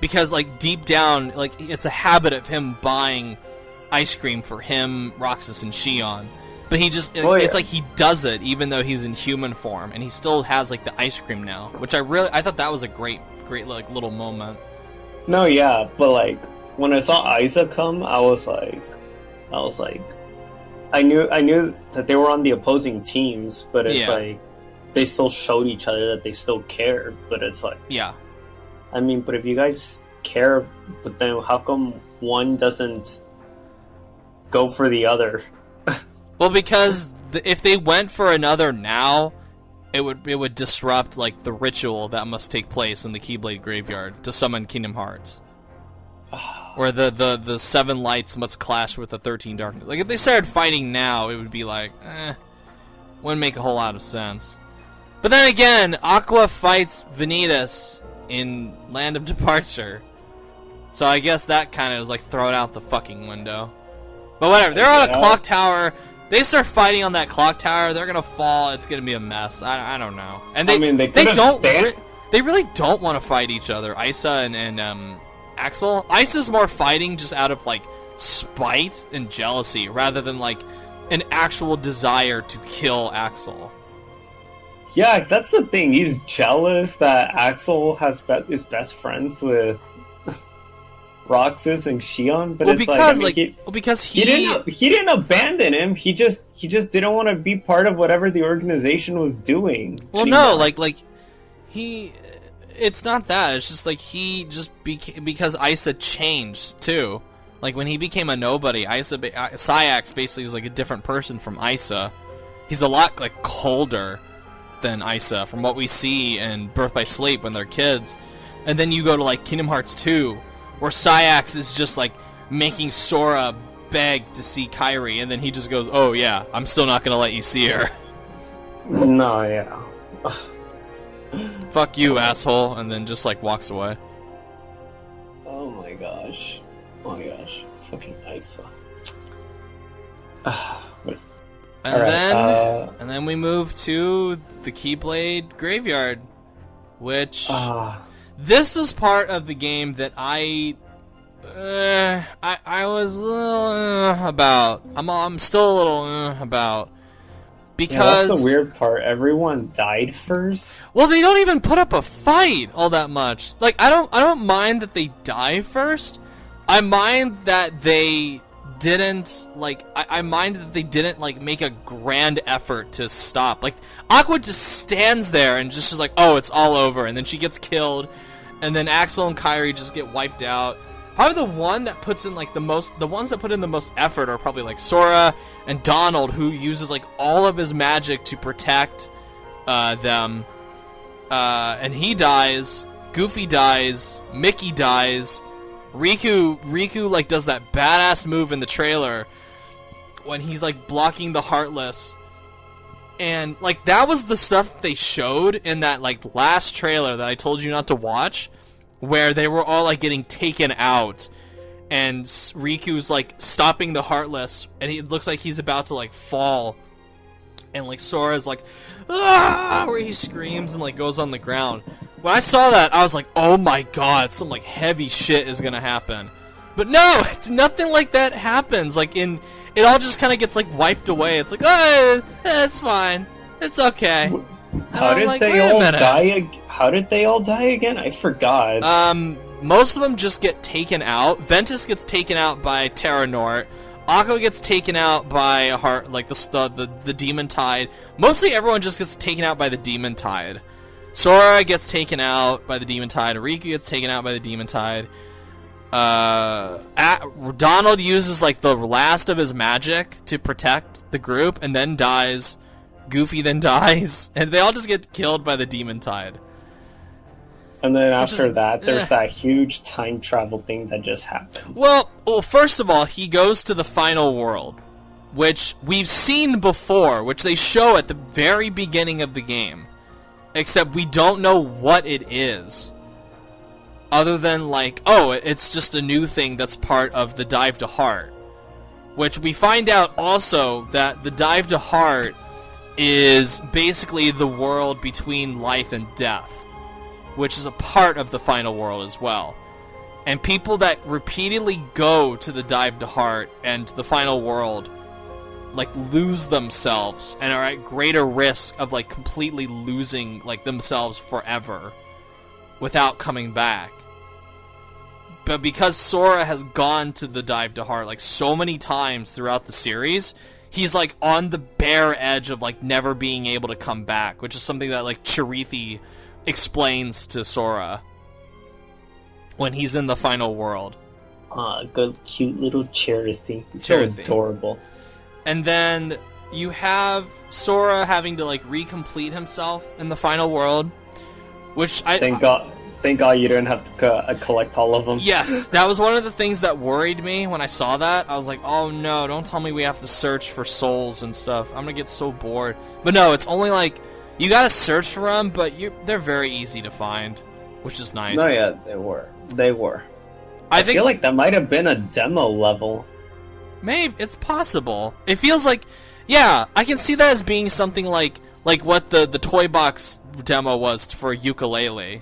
because like deep down, like it's a habit of him buying ice cream for him, Roxas, and Shion. But he just, it's like he does it even though he's in human form, and he still has like the ice cream now, which I thought that was a great like little moment. No, yeah, but like when I saw Isa come, I was like, I knew that they were on the opposing teams, but it's like they still showed each other that they still cared. But it's like, I mean, but if you guys care, but then how come one doesn't go for the other? Well, because if they went for another now, it would disrupt like the ritual that must take place in the Keyblade Graveyard to summon Kingdom Hearts, where the 7 lights must clash with the 13 darkness. Like if they started fighting now, it would be like, wouldn't make a whole lot of sense. But then again, Aqua fights Vanitas in Land of Departure, so I guess that kind of was like thrown out the fucking window. But whatever, they're on a clock tower. They start fighting on that clock tower, they're gonna fall. It's gonna be a mess. I don't know. And they really don't want to fight each other. Isa and Axel. Isa's more fighting just out of like spite and jealousy, rather than like an actual desire to kill Axel. Yeah, that's the thing. He's jealous that Axel is best friends with Roxas and Shion, but because he didn't abandon him. He just didn't want to be part of whatever the organization was doing. Well, anymore. no, it's not that. It's just like he just because Isa changed too. Like when he became a nobody, Sayax basically is like a different person from Isa. He's a lot like colder than Isa from what we see in Birth by Sleep when they're kids, and then you go to like Kingdom Hearts 2. Where Sayax is just like making Sora beg to see Kairi, and then he just goes, "Oh yeah, I'm still not gonna let you see her." No, yeah. Fuck you, asshole, and then just like walks away. Oh my gosh, fucking Isa. And then we move to the Keyblade Graveyard, which. This was part of the game that I was a little about. I'm still a little about, because that's the weird part. Everyone died first. Well, they don't even put up a fight all that much. Like I don't mind that they die first. I mind that they didn't, like, I mind that they didn't, like, make a grand effort to stop. Like, Aqua just stands there and just is like, oh, it's all over, and then she gets killed, and then Axel and Kairi just get wiped out. Probably the one that puts in, like, the ones that put in the most effort are probably, like, Sora and Donald, who uses, like, all of his magic to protect them. And he dies, Goofy dies, Mickey dies, Riku, like, does that badass move in the trailer when he's, like, blocking the Heartless. And, like, that was the stuff that they showed in that, like, last trailer that I told you not to watch, where they were all, like, getting taken out, and Riku's, like, stopping the Heartless, and it looks like he's about to, like, fall, and, like, Sora's like, ah, where he screams and, like, goes on the ground. When I saw that, I was like, oh my god, some, like, heavy shit is gonna happen. But no, nothing like that happens. Like, it all just kind of gets, like, wiped away. It's like, oh, it's fine. It's okay. How did they all die? How did they all die again? I forgot. Most of them just get taken out. Ventus gets taken out by Terranort. Aqua gets taken out by the Demon Tide. Mostly everyone just gets taken out by the Demon Tide. Sora gets taken out by the Demon Tide. Riku gets taken out by the Demon Tide. Donald uses, like, the last of his magic to protect the group and then dies. Goofy then dies. And they all just get killed by the Demon Tide. And then after that, there's that huge time travel thing that just happened. Well, first of all, he goes to the final world, which we've seen before, which they show at the very beginning of the game. Except we don't know what it is. Other than, like, oh, it's just a new thing that's part of the Dive to Heart. Which we find out also that the Dive to Heart is basically the world between life and death, which is a part of the final world as well. And people that repeatedly go to the Dive to Heart and the final world, like, lose themselves and are at greater risk of, like, completely losing, like, themselves forever without coming back. But because Sora has gone to the Dive to Heart, like, so many times throughout the series, he's, like, on the bare edge of, like, never being able to come back, which is something that, like, Chirithi explains to Sora when he's in the final world. Good, cute little Chirithi. So adorable. And then you have Sora having to, like, recomplete himself in the final world, which Thank God you didn't have to collect all of them. Yes, that was one of the things that worried me when I saw that. I was like, oh no, don't tell me we have to search for souls and stuff. I'm gonna get so bored. But no, it's only, like, you gotta search for them, but they're very easy to find, which is nice. No, yeah, they were. I feel like that might have been a demo level. Maybe it's possible. It feels like, yeah, I can see that as being something like what the Toy Box demo was for Yooka-Laylee.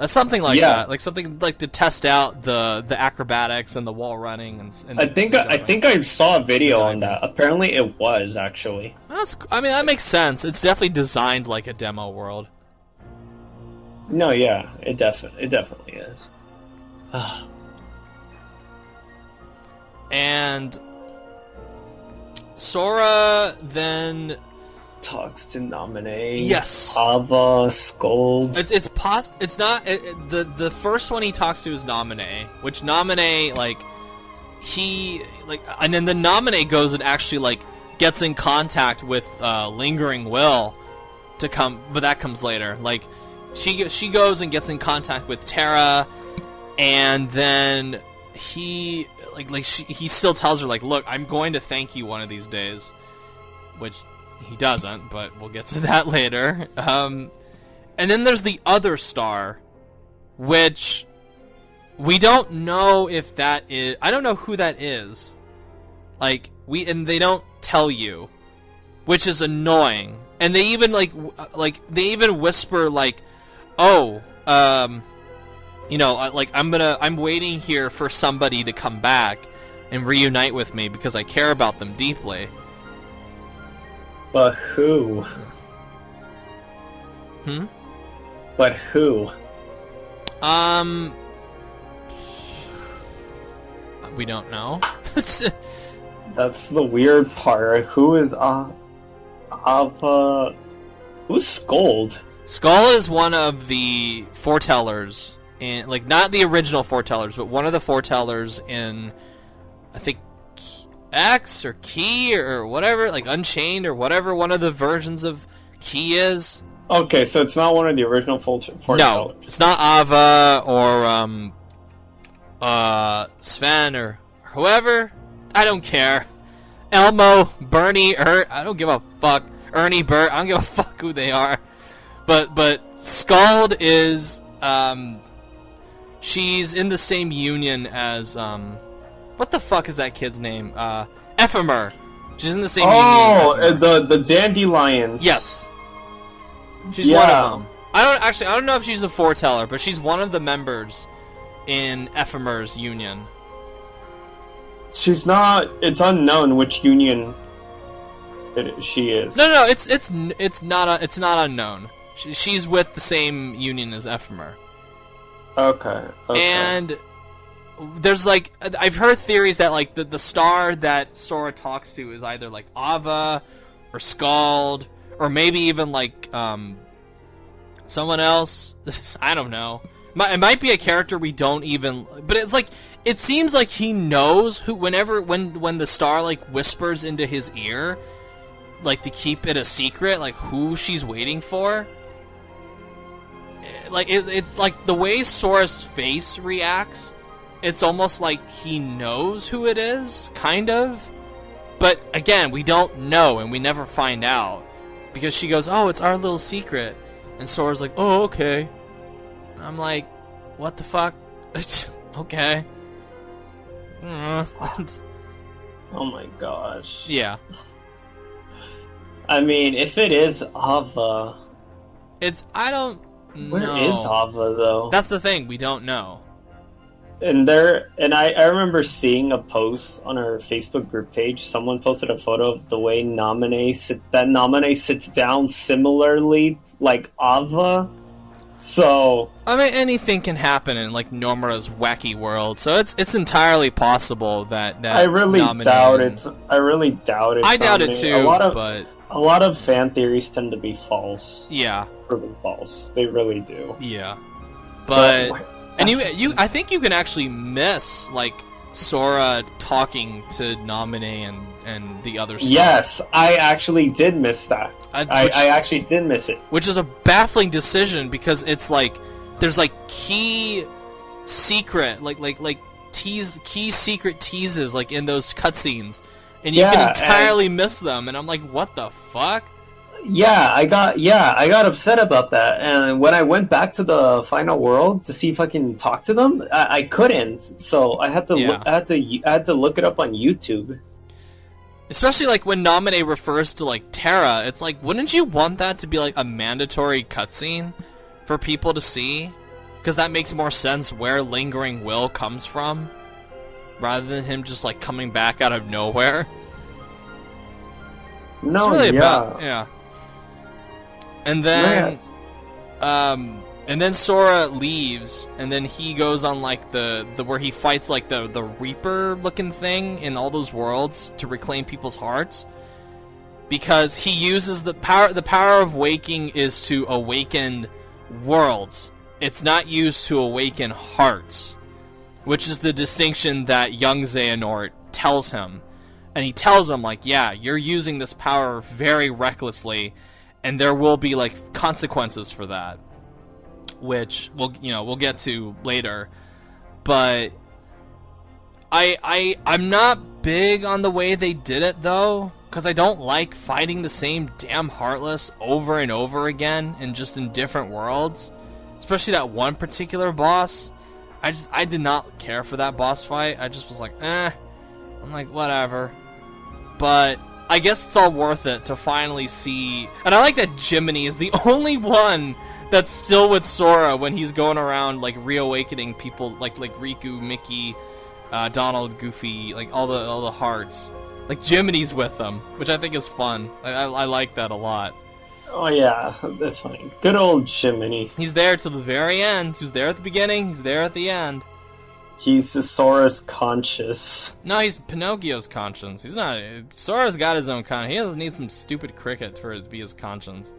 Something like that, like something like to test out the acrobatics and the wall running and I think I saw a video on that. Apparently, it was actually. I mean, that makes sense. It's definitely designed like a demo world. No, yeah, it definitely is. And Sora then talks to Naminé. Yes. Ava, Scold. It's not the first one he talks to is Naminé, which Naminé, like, and then the Naminé goes and actually, like, gets in contact with Lingering Will to come, but that comes later. Like, she goes and gets in contact with Terra, and then he still tells her, like, look, I'm going to thank you one of these days, which he doesn't, but we'll get to that later. And then there's the other star, which we don't know if that is. I don't know who that is. Like, they don't tell you, which is annoying. And they even they even whisper, like, oh, you know, like, I'm waiting here for somebody to come back and reunite with me because I care about them deeply. But who? But who? We don't know. That's the weird part. Who is Ava? Who's Scold? Skull is one of the foretellers in, like, not the original foretellers, but one of the foretellers in, I think, X or Key or whatever, like Unchained or whatever one of the versions of Key is. Okay, so it's not one of the original foretellers. No, it's not Ava or Sven or whoever. I don't care. Elmo, Bernie, I don't give a fuck. Ernie, Bert, I don't give a fuck who they are. But Scald is, she's in the same union as, what the fuck is that kid's name? Ephemer. She's in the same union as Ephemer. the Dandelions. Yes. She's one of them. I don't know if she's a foreteller, but she's one of the members in Ephemer's union. She's not. It's unknown which union she is. No, it's not unknown. She's with the same union as Ephemer. Okay. And there's like, I've heard theories that like the star that Sora talks to is either like Ava or Scald or maybe even like someone else. I don't know. It might be a character we don't even. But it's like, it seems like he knows who. When the star like whispers into his ear, like to keep it a secret, like who she's waiting for. Like it's like the way Sora's face reacts. It's almost like he knows who it is, kind of. But again, we don't know, and we never find out because she goes, "Oh, it's our little secret," and Sora's like, "Oh, okay." I'm like, what the fuck? Okay. Oh my gosh. Yeah. I mean, if it is Ava... I don't know. Where is Ava, though? That's the thing, we don't know. And I remember seeing a post on our Facebook group page. Someone posted a photo of the way Naminé sits down similarly like Ava. So I mean, anything can happen in like Nomura's wacky world. So it's entirely possible that I really doubt it. I really doubt it. I doubt it too. But a lot of fan theories tend to be false. Yeah, proven false. They really do. Yeah, but and I think you can actually miss like Sora talking to Naminé and the other stuff. Yes, I actually did miss that. I actually did miss it. Which is a baffling decision because it's like there's like key secret key secret teases like in those cutscenes, and you can entirely miss them. And I'm like, what the fuck? I got upset about that. And when I went back to the final world to see if I can talk to them, I couldn't. So I had to I had to look it up on YouTube. Especially like when Naminé refers to like Terra, it's like, wouldn't you want that to be like a mandatory cutscene for people to see? Because that makes more sense where Lingering Will comes from, rather than him just like coming back out of nowhere. No, it's really yeah. And then, and then Sora leaves, and then he goes on like the where he fights like the Reaper looking thing in all those worlds to reclaim people's hearts, because he uses the power. The power of waking is to awaken worlds. It's not used to awaken hearts, which is the distinction that young Xehanort tells him, and he tells him like, yeah, you're using this power very recklessly. And there will be like consequences for that, which we'll get to later. But I'm not big on the way they did it though, because I don't like fighting the same damn Heartless over and over again and just in different worlds. Especially that one particular boss. I did not care for that boss fight. I just was like, I'm like, whatever. But I guess it's all worth it to finally see. And I like that Jiminy is the only one that's still with Sora when he's going around like reawakening people like Riku, Mickey, Donald, Goofy, like all the hearts. Like Jiminy's with them, which I think is fun. I like that a lot. Oh yeah, that's fine. Good old Jiminy. He's there till the very end. He was there at the beginning. He's there at the end. He's the Sora's conscious. No, he's Pinocchio's conscience. He's not. Sora's got his own conscience. He doesn't need some stupid cricket for it to be his conscience.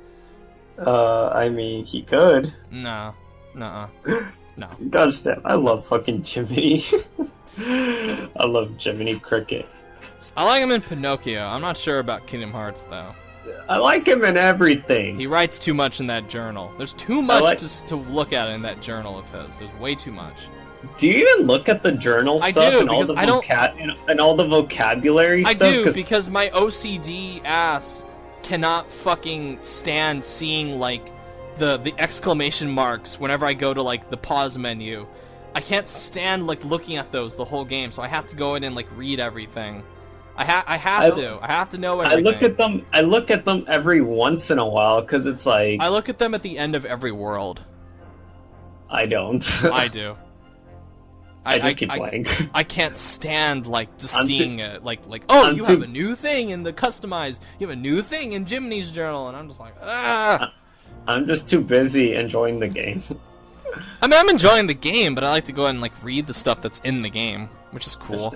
I mean, he could. No. Nuh-uh. No. Gosh damn, I love fucking Jiminy. I love Jiminy Cricket. I like him in Pinocchio. I'm not sure about Kingdom Hearts, though. I like him in everything. He writes too much in that journal. There's too much to look at in that journal of his. There's way too much. Do you even look at the journal stuff I do, and, all the and all the vocabulary stuff? I do, because my OCD ass cannot fucking stand seeing, like, the exclamation marks whenever I go to, like, the pause menu. I can't stand, like, looking at those the whole game, so I have to go in and, like, read everything. I have to know everything. I look at them every once in a while, because it's like... I look at them at the end of every world. I don't. I do. I just keep playing. I can't stand, like, just seeing it. Like, oh, you have a new thing in the customized. You have a new thing in Jiminy's journal, and I'm just like, ah. I'm just too busy enjoying the game. I mean, I'm enjoying the game, but I like to go and, like, read the stuff that's in the game, which is cool.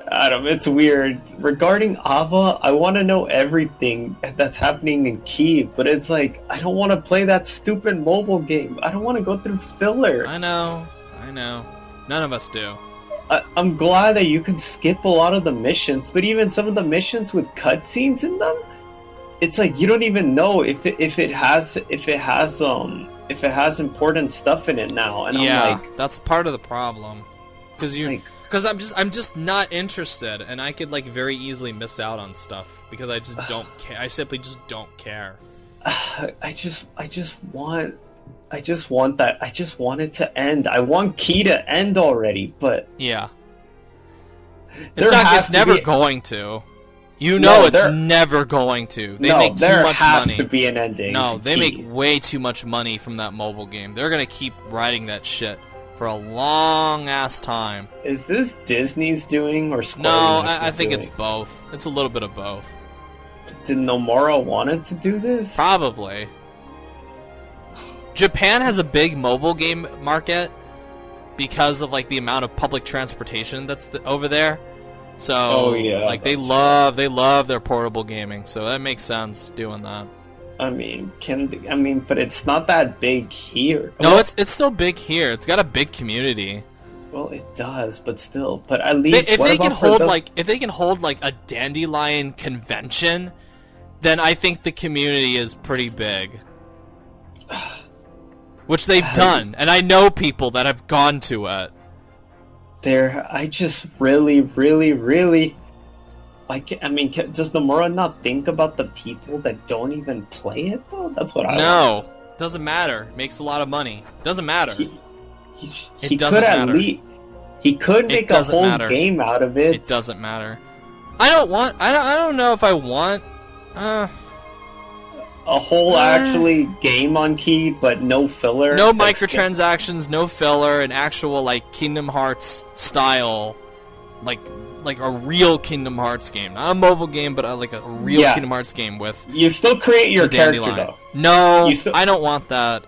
Adam, it's weird. Regarding Ava, I want to know everything that's happening in Key, but it's like, I don't want to play that stupid mobile game. I don't want to go through filler. I know. None of us do. I'm glad that you can skip a lot of the missions, but even some of the missions with cutscenes in them, it's like you don't even know if it has important stuff in it now. And yeah, I'm like, that's part of the problem, because I'm just not interested, and I could, like, very easily miss out on stuff because I just don't care. I simply just don't care. I just want that. I just want it to end. I want Key to end already, but yeah, it's never going to. You know, it's never going to. They make too much money. There has to be an ending. No, they make way too much money from that mobile game. They're gonna keep writing that shit for a long ass time. Is this Disney's doing or Spoilercast? No, I think it's both. It's a little bit of both. Did Nomura wanted to do this? Probably. Japan has a big mobile game market because of, like, the amount of public transportation that's over there. So, like, they love their portable gaming, so that makes sense doing that. I mean, but it's not that big here. No, it's still big here. It's got a big community. Well, it does, but still. But at least if they can hold like a Dandelion convention, then I think the community is pretty big. Which they've done, and I know people that have gone to it. I just really, really, really... Like, I mean, does Nomura not think about the people that don't even play it, though? That's what I No, doesn't matter. Makes a lot of money. Doesn't matter. He doesn't matter. He could make a whole game out of it. It doesn't matter. I don't know if I want... a whole actually game on Key, but no filler. No microtransactions, no filler, an actual, like, Kingdom Hearts style, like a real Kingdom Hearts game, not a mobile game, but like a real Kingdom Hearts game with. You still create your character though. No, I don't want that.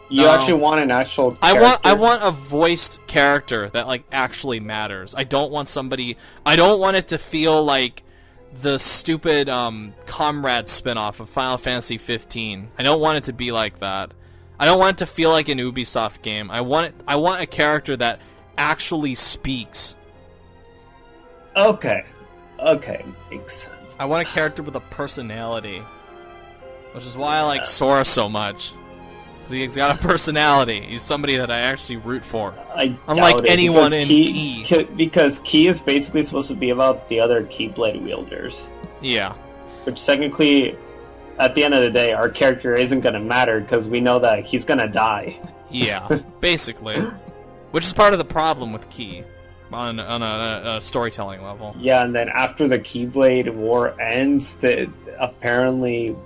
You actually want an actual character? I want a voiced character that, like, actually matters. I don't want it to feel like the stupid Comrade spin-off of Final Fantasy 15. I don't want it to be like that. I don't want it to feel like an Ubisoft game. I want a character that actually speaks. Okay, makes sense. I want a character with a personality, which is why I like Sora so much. Because he's got a personality. He's somebody that I actually root for. Unlike anyone in Key. Because Key is basically supposed to be about the other Keyblade wielders. Yeah. Which technically, at the end of the day, our character isn't going to matter because we know that he's going to die. Yeah, basically. Which is part of the problem with Key. On a storytelling level. Yeah, and then after the Keyblade War ends, apparently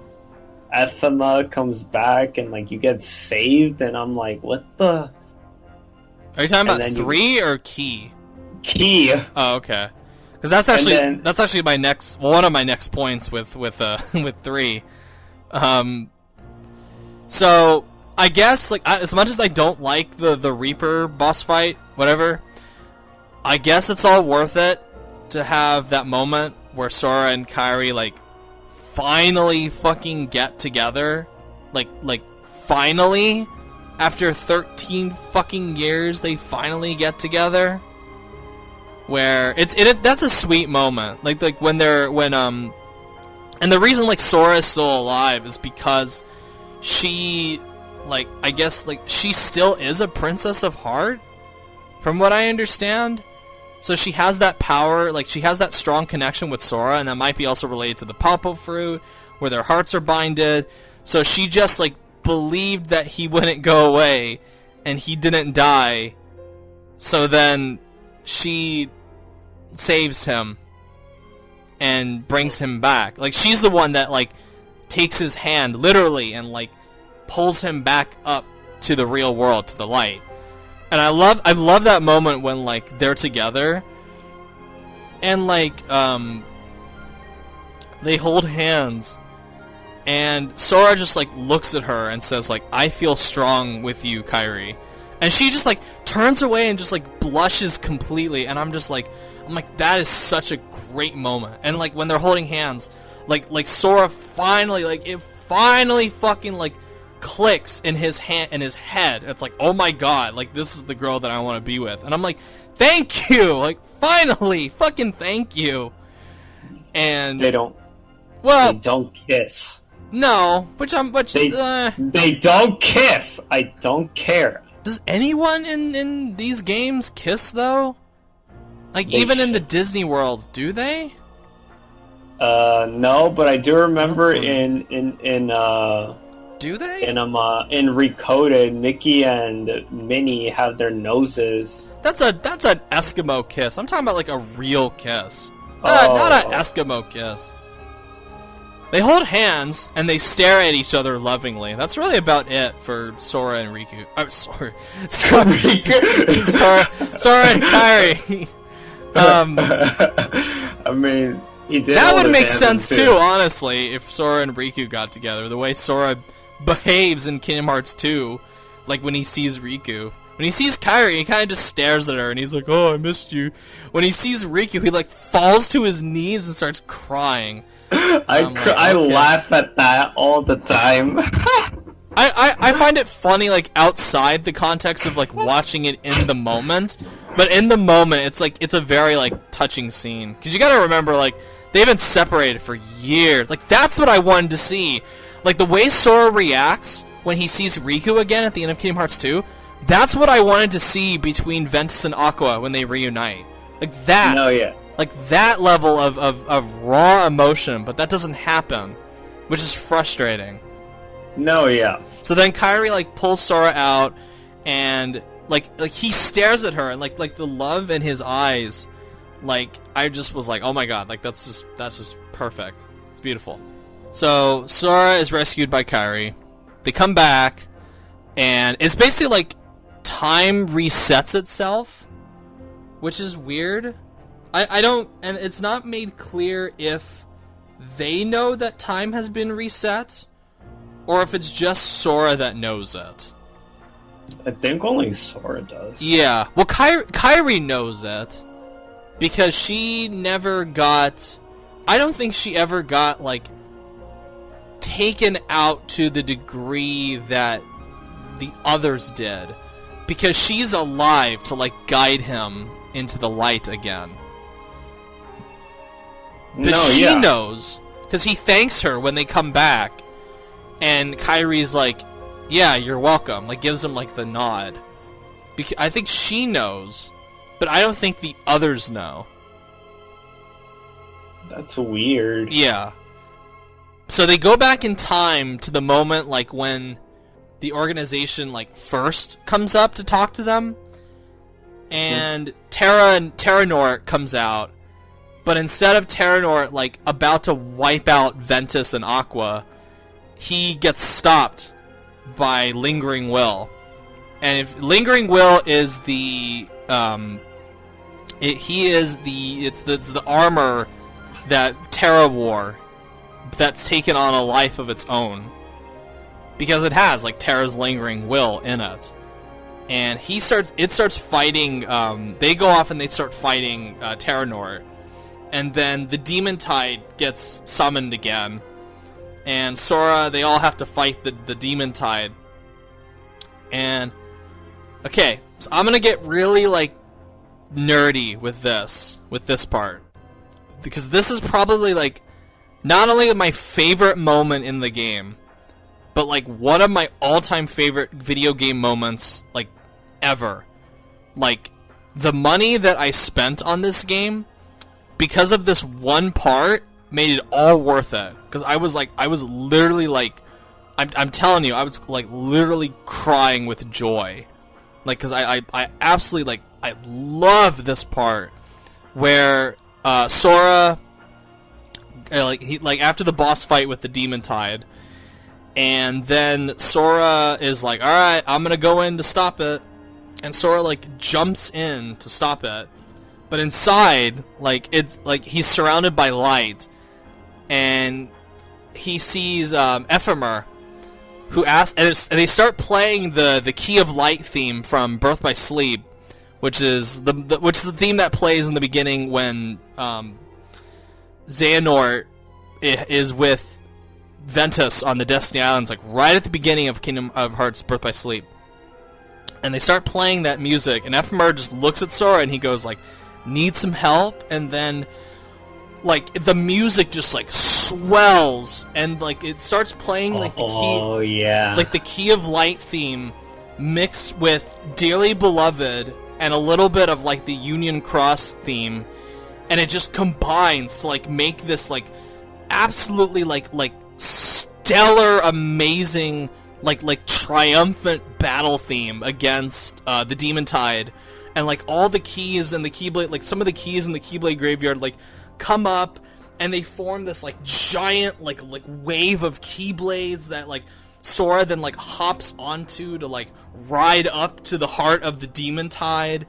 Ephema comes back and, like, you get saved, and I'm like, what the? Are you talking about 3 or Key? Key. Oh, okay. Because that's actually my next one of my next points with 3. So I guess, like, as much as I don't like the Reaper boss fight, whatever. I guess it's all worth it to have that moment where Sora and Kairi, like, finally fucking get together. Like, finally? After 13 fucking years, they finally get together? Where, that's a sweet moment. Like, and the reason, like, Sora is still alive is because she, like, I guess, like, she still is a Princess of Heart? From what I understand? So she has that power, like, she has that strong connection with Sora, and that might be also related to the Papo Fruit, where their hearts are binded. So she just, like, believed that he wouldn't go away, and he didn't die. So then she saves him and brings him back. Like, she's the one that, like, takes his hand, literally, and, like, pulls him back up to the real world, to the light. And I love that moment when, like, they're together and, like, they hold hands, and Sora just, like, looks at her and says, like, I feel strong with you, Kairi. And she just, like, turns away and just, like, blushes completely, and I'm like, that is such a great moment. And, like, when they're holding hands, like Sora finally, like, it finally fucking, like, clicks in his head. It's like, oh my god, like, this is the girl that I want to be with. And I'm like, thank you, like, finally, fucking thank you. And they don't kiss. No, they don't kiss. I don't care. Does anyone in these games kiss though? Like, even in the Disney worlds, do they? No, but I do remember in do they? In Recoded, Mickey and Minnie have their noses. That's an Eskimo kiss. I'm talking about, like, a real kiss. Not an Eskimo kiss. They hold hands and they stare at each other lovingly. That's really about it for Sora and Riku. I'm sorry. Sora and Kairi. I mean, he did. That would make sense too, honestly, if Sora and Riku got together. The way Sora behaves in Kingdom Hearts 2, like when he sees Riku. When he sees Kairi, he kind of just stares at her, and he's like, "Oh, I missed you." When he sees Riku, he, like, falls to his knees and starts crying. I laugh at that all the time. I find it funny, like, outside the context of, like, watching it in the moment. But in the moment, it's, like, it's a very, like, touching scene. Because you gotta remember, like, they've been separated for years. Like, that's what I wanted to see. Like, the way Sora reacts when he sees Riku again at the end of Kingdom Hearts 2, that's what I wanted to see between Ventus and Aqua when they reunite. Like, that. No, yeah. Like, that level of raw emotion, but that doesn't happen, which is frustrating. No, yeah. So then Kairi, like, pulls Sora out, and, like he stares at her, and, like the love in his eyes, like, I just was like, oh my god, like, that's just perfect. It's beautiful. So, Sora is rescued by Kairi. They come back, and it's basically, like, time resets itself, which is weird. I don't, and it's not made clear if they know that time has been reset, or if it's just Sora that knows it. I think only Sora does. Yeah, well, Kairi knows it, because she never got, I don't think she ever got, like, taken out to the degree that the others did, because she's alive to, like, guide him into the light again. But she knows, because he thanks her when they come back, and Kairi's like, yeah, you're welcome, like, gives him, like, the nod. I think she knows, but I don't think the others know. That's weird. Yeah. So they go back in time to the moment, like, when the organization, like, first comes up to talk to them, and Terranort comes out. But instead of Terranort, like, about to wipe out Ventus and Aqua, he gets stopped by Lingering Will. And if Lingering Will is the, it's the armor that Terra wore that's taken on a life of its own. Because it has, like, Terra's Lingering Will in it. and it starts fighting. They go off and they start fighting Terranort, and then the Demon Tide gets summoned again, and Sora, they all have to fight the Demon Tide. And okay, so I'm gonna get really like nerdy with this part, because this is probably like not only my favorite moment in the game, but like one of my all-time favorite video game moments like ever. Like the money that I spent on this game because of this one part made it all worth it. Because I was literally like, I'm telling you, I was like literally crying with joy. Like, because I absolutely like, I love this part where Sora, like after the boss fight with the Demon Tide, and then Sora is like, all right, I'm gonna go in to stop it, and Sora like jumps in to stop it. But inside, like it's like he's surrounded by light, and he sees Ephemer, who asks, and they start playing the Key of Light theme from Birth by Sleep, which is the theme that plays in the beginning when Xehanort is with Ventus on the Destiny Islands, like right at the beginning of Kingdom of Hearts Birth by Sleep. And they start playing that music, and Ephemer just looks at Sora and he goes like, need some help? And then like the music just like swells, and like it starts playing like the Key of Light theme mixed with Dearly Beloved and a little bit of like the Union Cross theme, and it just combines to like make this like absolutely like stellar, amazing, like triumphant battle theme against the Demon Tide. And like all the keys and the Keyblade, like some of the keys in the Keyblade Graveyard like come up, and they form this like giant like wave of Keyblades that like Sora then like hops onto to like ride up to the heart of the Demon Tide.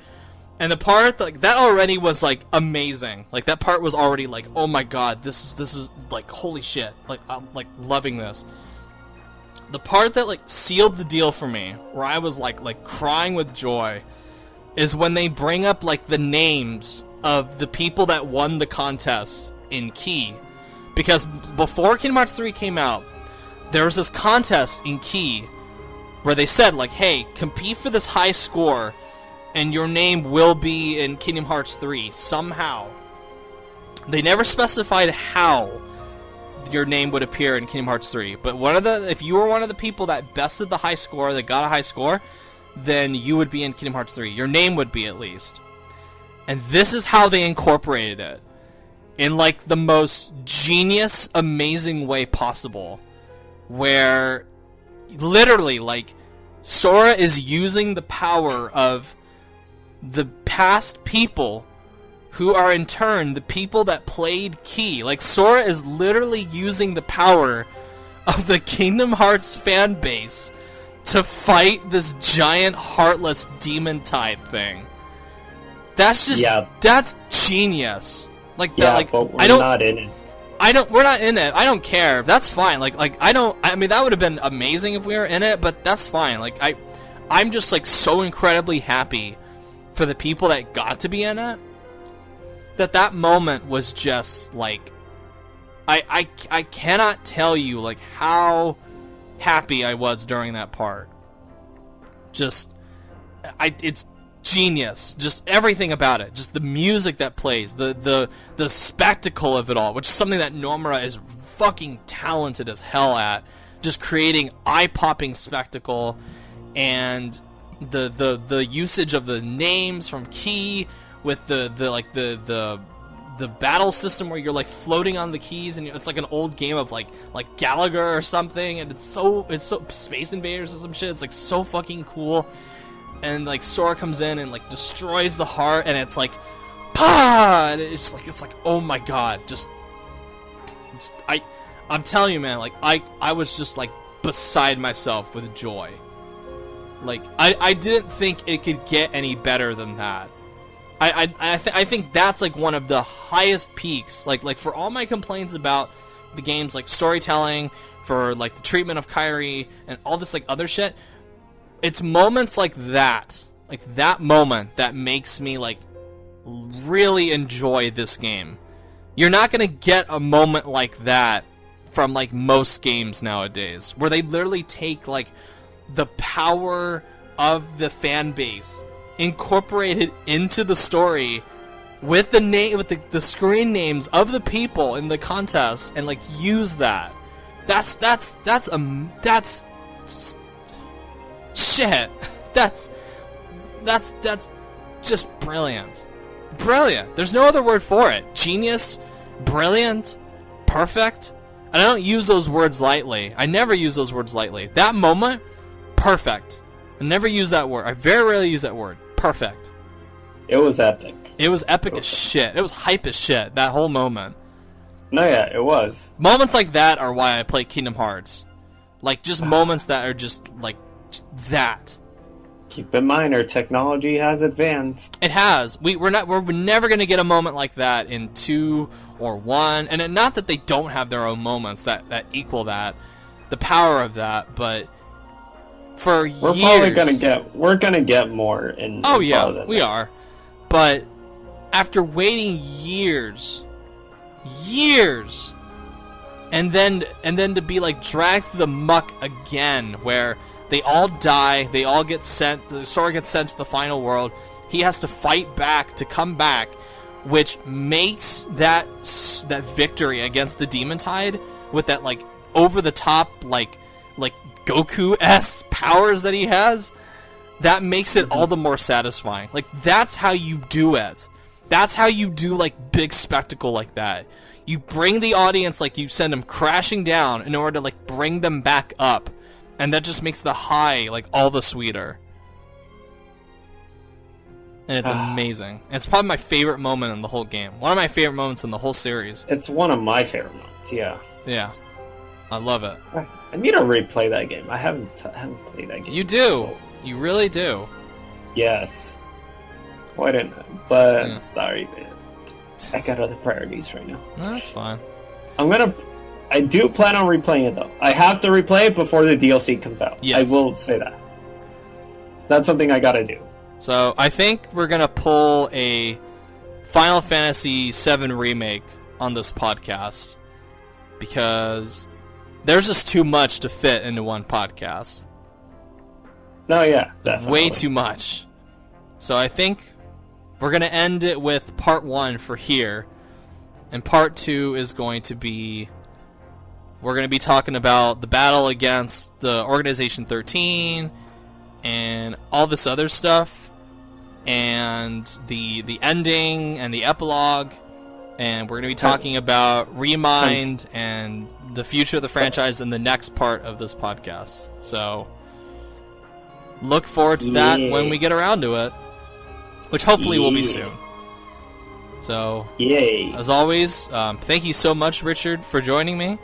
And the part like that already was like amazing. Like that part was already like, oh my god, this is like holy shit. Like I'm like loving this. The part that like sealed the deal for me, where I was like crying with joy, is when they bring up like the names of the people that won the contest in Key. Because before Kingdom Hearts 3 came out, there was this contest in Key where they said like, hey, compete for this high score and your name will be in Kingdom Hearts 3 somehow. They never specified how your name would appear in Kingdom Hearts 3, but if you were one of the people that bested the high score, that got a high score, then you would be in Kingdom Hearts 3. Your name would be, at least. And this is how they incorporated it. In, like, the most genius, amazing way possible. Where, literally, like, Sora is using the power of the past people who are, in turn, the people that played Key. Like, Sora is literally using the power of the Kingdom Hearts fan base to fight this giant heartless Demon Tide thing. That's just that's genius. Like that, like but we're not in it. We're not in it. I don't care. That's fine. I mean that would have been amazing if we were in it, but that's fine. Like I'm just like so incredibly happy for the people that got to be in it. That moment was just like I cannot tell you like how happy I was during that part. It's genius. Just everything about it. Just the music that plays, the spectacle of it all, which is something that Nomura is fucking talented as hell at. Just creating eye-popping spectacle, and the usage of the names from Key with the battle system where you're like floating on the keys, and it's like an old game of like Gallagher or something, and it's so Space Invaders or some shit. It's like so fucking cool. And like Sora comes in and like destroys the heart, and it's like pah, and it's like oh my god, I'm telling you, man, like I was just like beside myself with joy. Like I didn't think it could get any better than that. I think that's like one of the highest peaks. Like for all my complaints about the game's like storytelling, for like the treatment of Kairi and all this like other shit, it's moments like that moment that makes me like really enjoy this game. You're not gonna get a moment like that from like most games nowadays, where they literally take like the power of the fan base, incorporate it into the story with the name, with the screen names of the people in the contest, and like use that. That's shit. That's just brilliant. Brilliant. There's no other word for it. Genius, brilliant, perfect. And I don't use those words lightly. I never use those words lightly. That moment, perfect. I never use that word. I very rarely use that word. Perfect. It was epic. It was epic as shit. It was hype as shit, that whole moment. No, yeah, it was. Moments like that are why I play Kingdom Hearts. Like, just moments that are just, like, that. Keep in mind, our technology has advanced. It has. We're never going to get a moment like that in 2 or 1. And not that they don't have their own moments that equal that, the power of that, but for years... We're gonna get more in... Oh, yeah, we are. But after waiting years, and then to be like dragged through the muck again, where they all die, they all get sent, the Sora gets sent to the final world, he has to fight back to come back, which makes that victory against the Demon Tide with that like over the top like Goku-esque powers that he has, that makes it all the more satisfying. Like, that's how you do it. That's how you do like big spectacle like that. You bring the audience, like, you send them crashing down in order to like bring them back up, and that just makes the high like all the sweeter. And it's amazing. And it's probably my favorite moment in the whole game. One of my favorite moments in the whole series. It's one of my favorite moments. Yeah. Yeah, I love it. I need to replay that game. I haven't played that game. You do. So... You really do. Yes. Why didn't I? But Yeah. sorry, man. I got other priorities right now. No, that's fine. I do plan on replaying it though. I have to replay it before the DLC comes out. Yes. I will say that. That's something I gotta do. So I think we're gonna pull a Final Fantasy VII Remake on this podcast, because there's just too much to fit into one podcast. No, yeah, definitely. Way too much. So I think we're going to end it with part 1 for here. And part 2 is going to be... We're going to be talking about the battle against the Organization 13 and all this other stuff. And the ending and the epilogue. And we're going to be talking about Remind and the future of the franchise in the next part of this podcast. So... look forward to that when we get around to it, which hopefully will be soon. So, yay! As always, thank you so much, Richard, for joining me.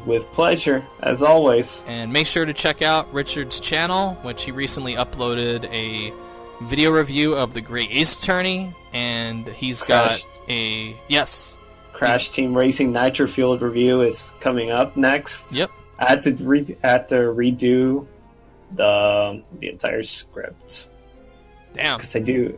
With pleasure, as always. And make sure to check out Richard's channel, which he recently uploaded a video review of the Great Ace Attorney, and he's got a... Yes. Crash Team Racing Nitro Fueled review is coming up next. Yep. I had to redo the entire script. Damn. Because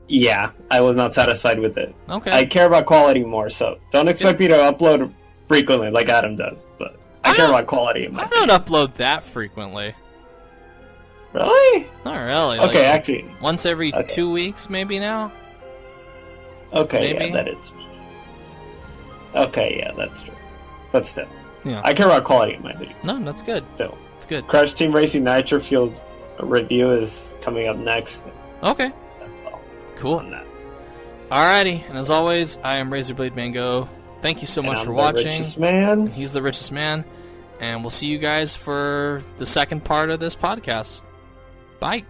yeah, I was not satisfied with it. Okay. I care about quality more, so don't expect me to upload frequently like Adam does, but I care about quality in my I don't upload that frequently. Really? Not really. Okay, like, actually. Once every 2 weeks, maybe now? Okay, Maybe? yeah, that is... Okay, yeah, that's true. But still. Yeah. I care about quality in my video. No, that's good. Still. It's good. Crash Team Racing Nitro Fueled review is coming up next Okay. as well. Cool. On that. Alrighty, and as always, I am Razorblade Mango. Thank you so much And for I'm watching. The richest man. He's the richest man. And we'll see you guys for the second part of this podcast. Bye.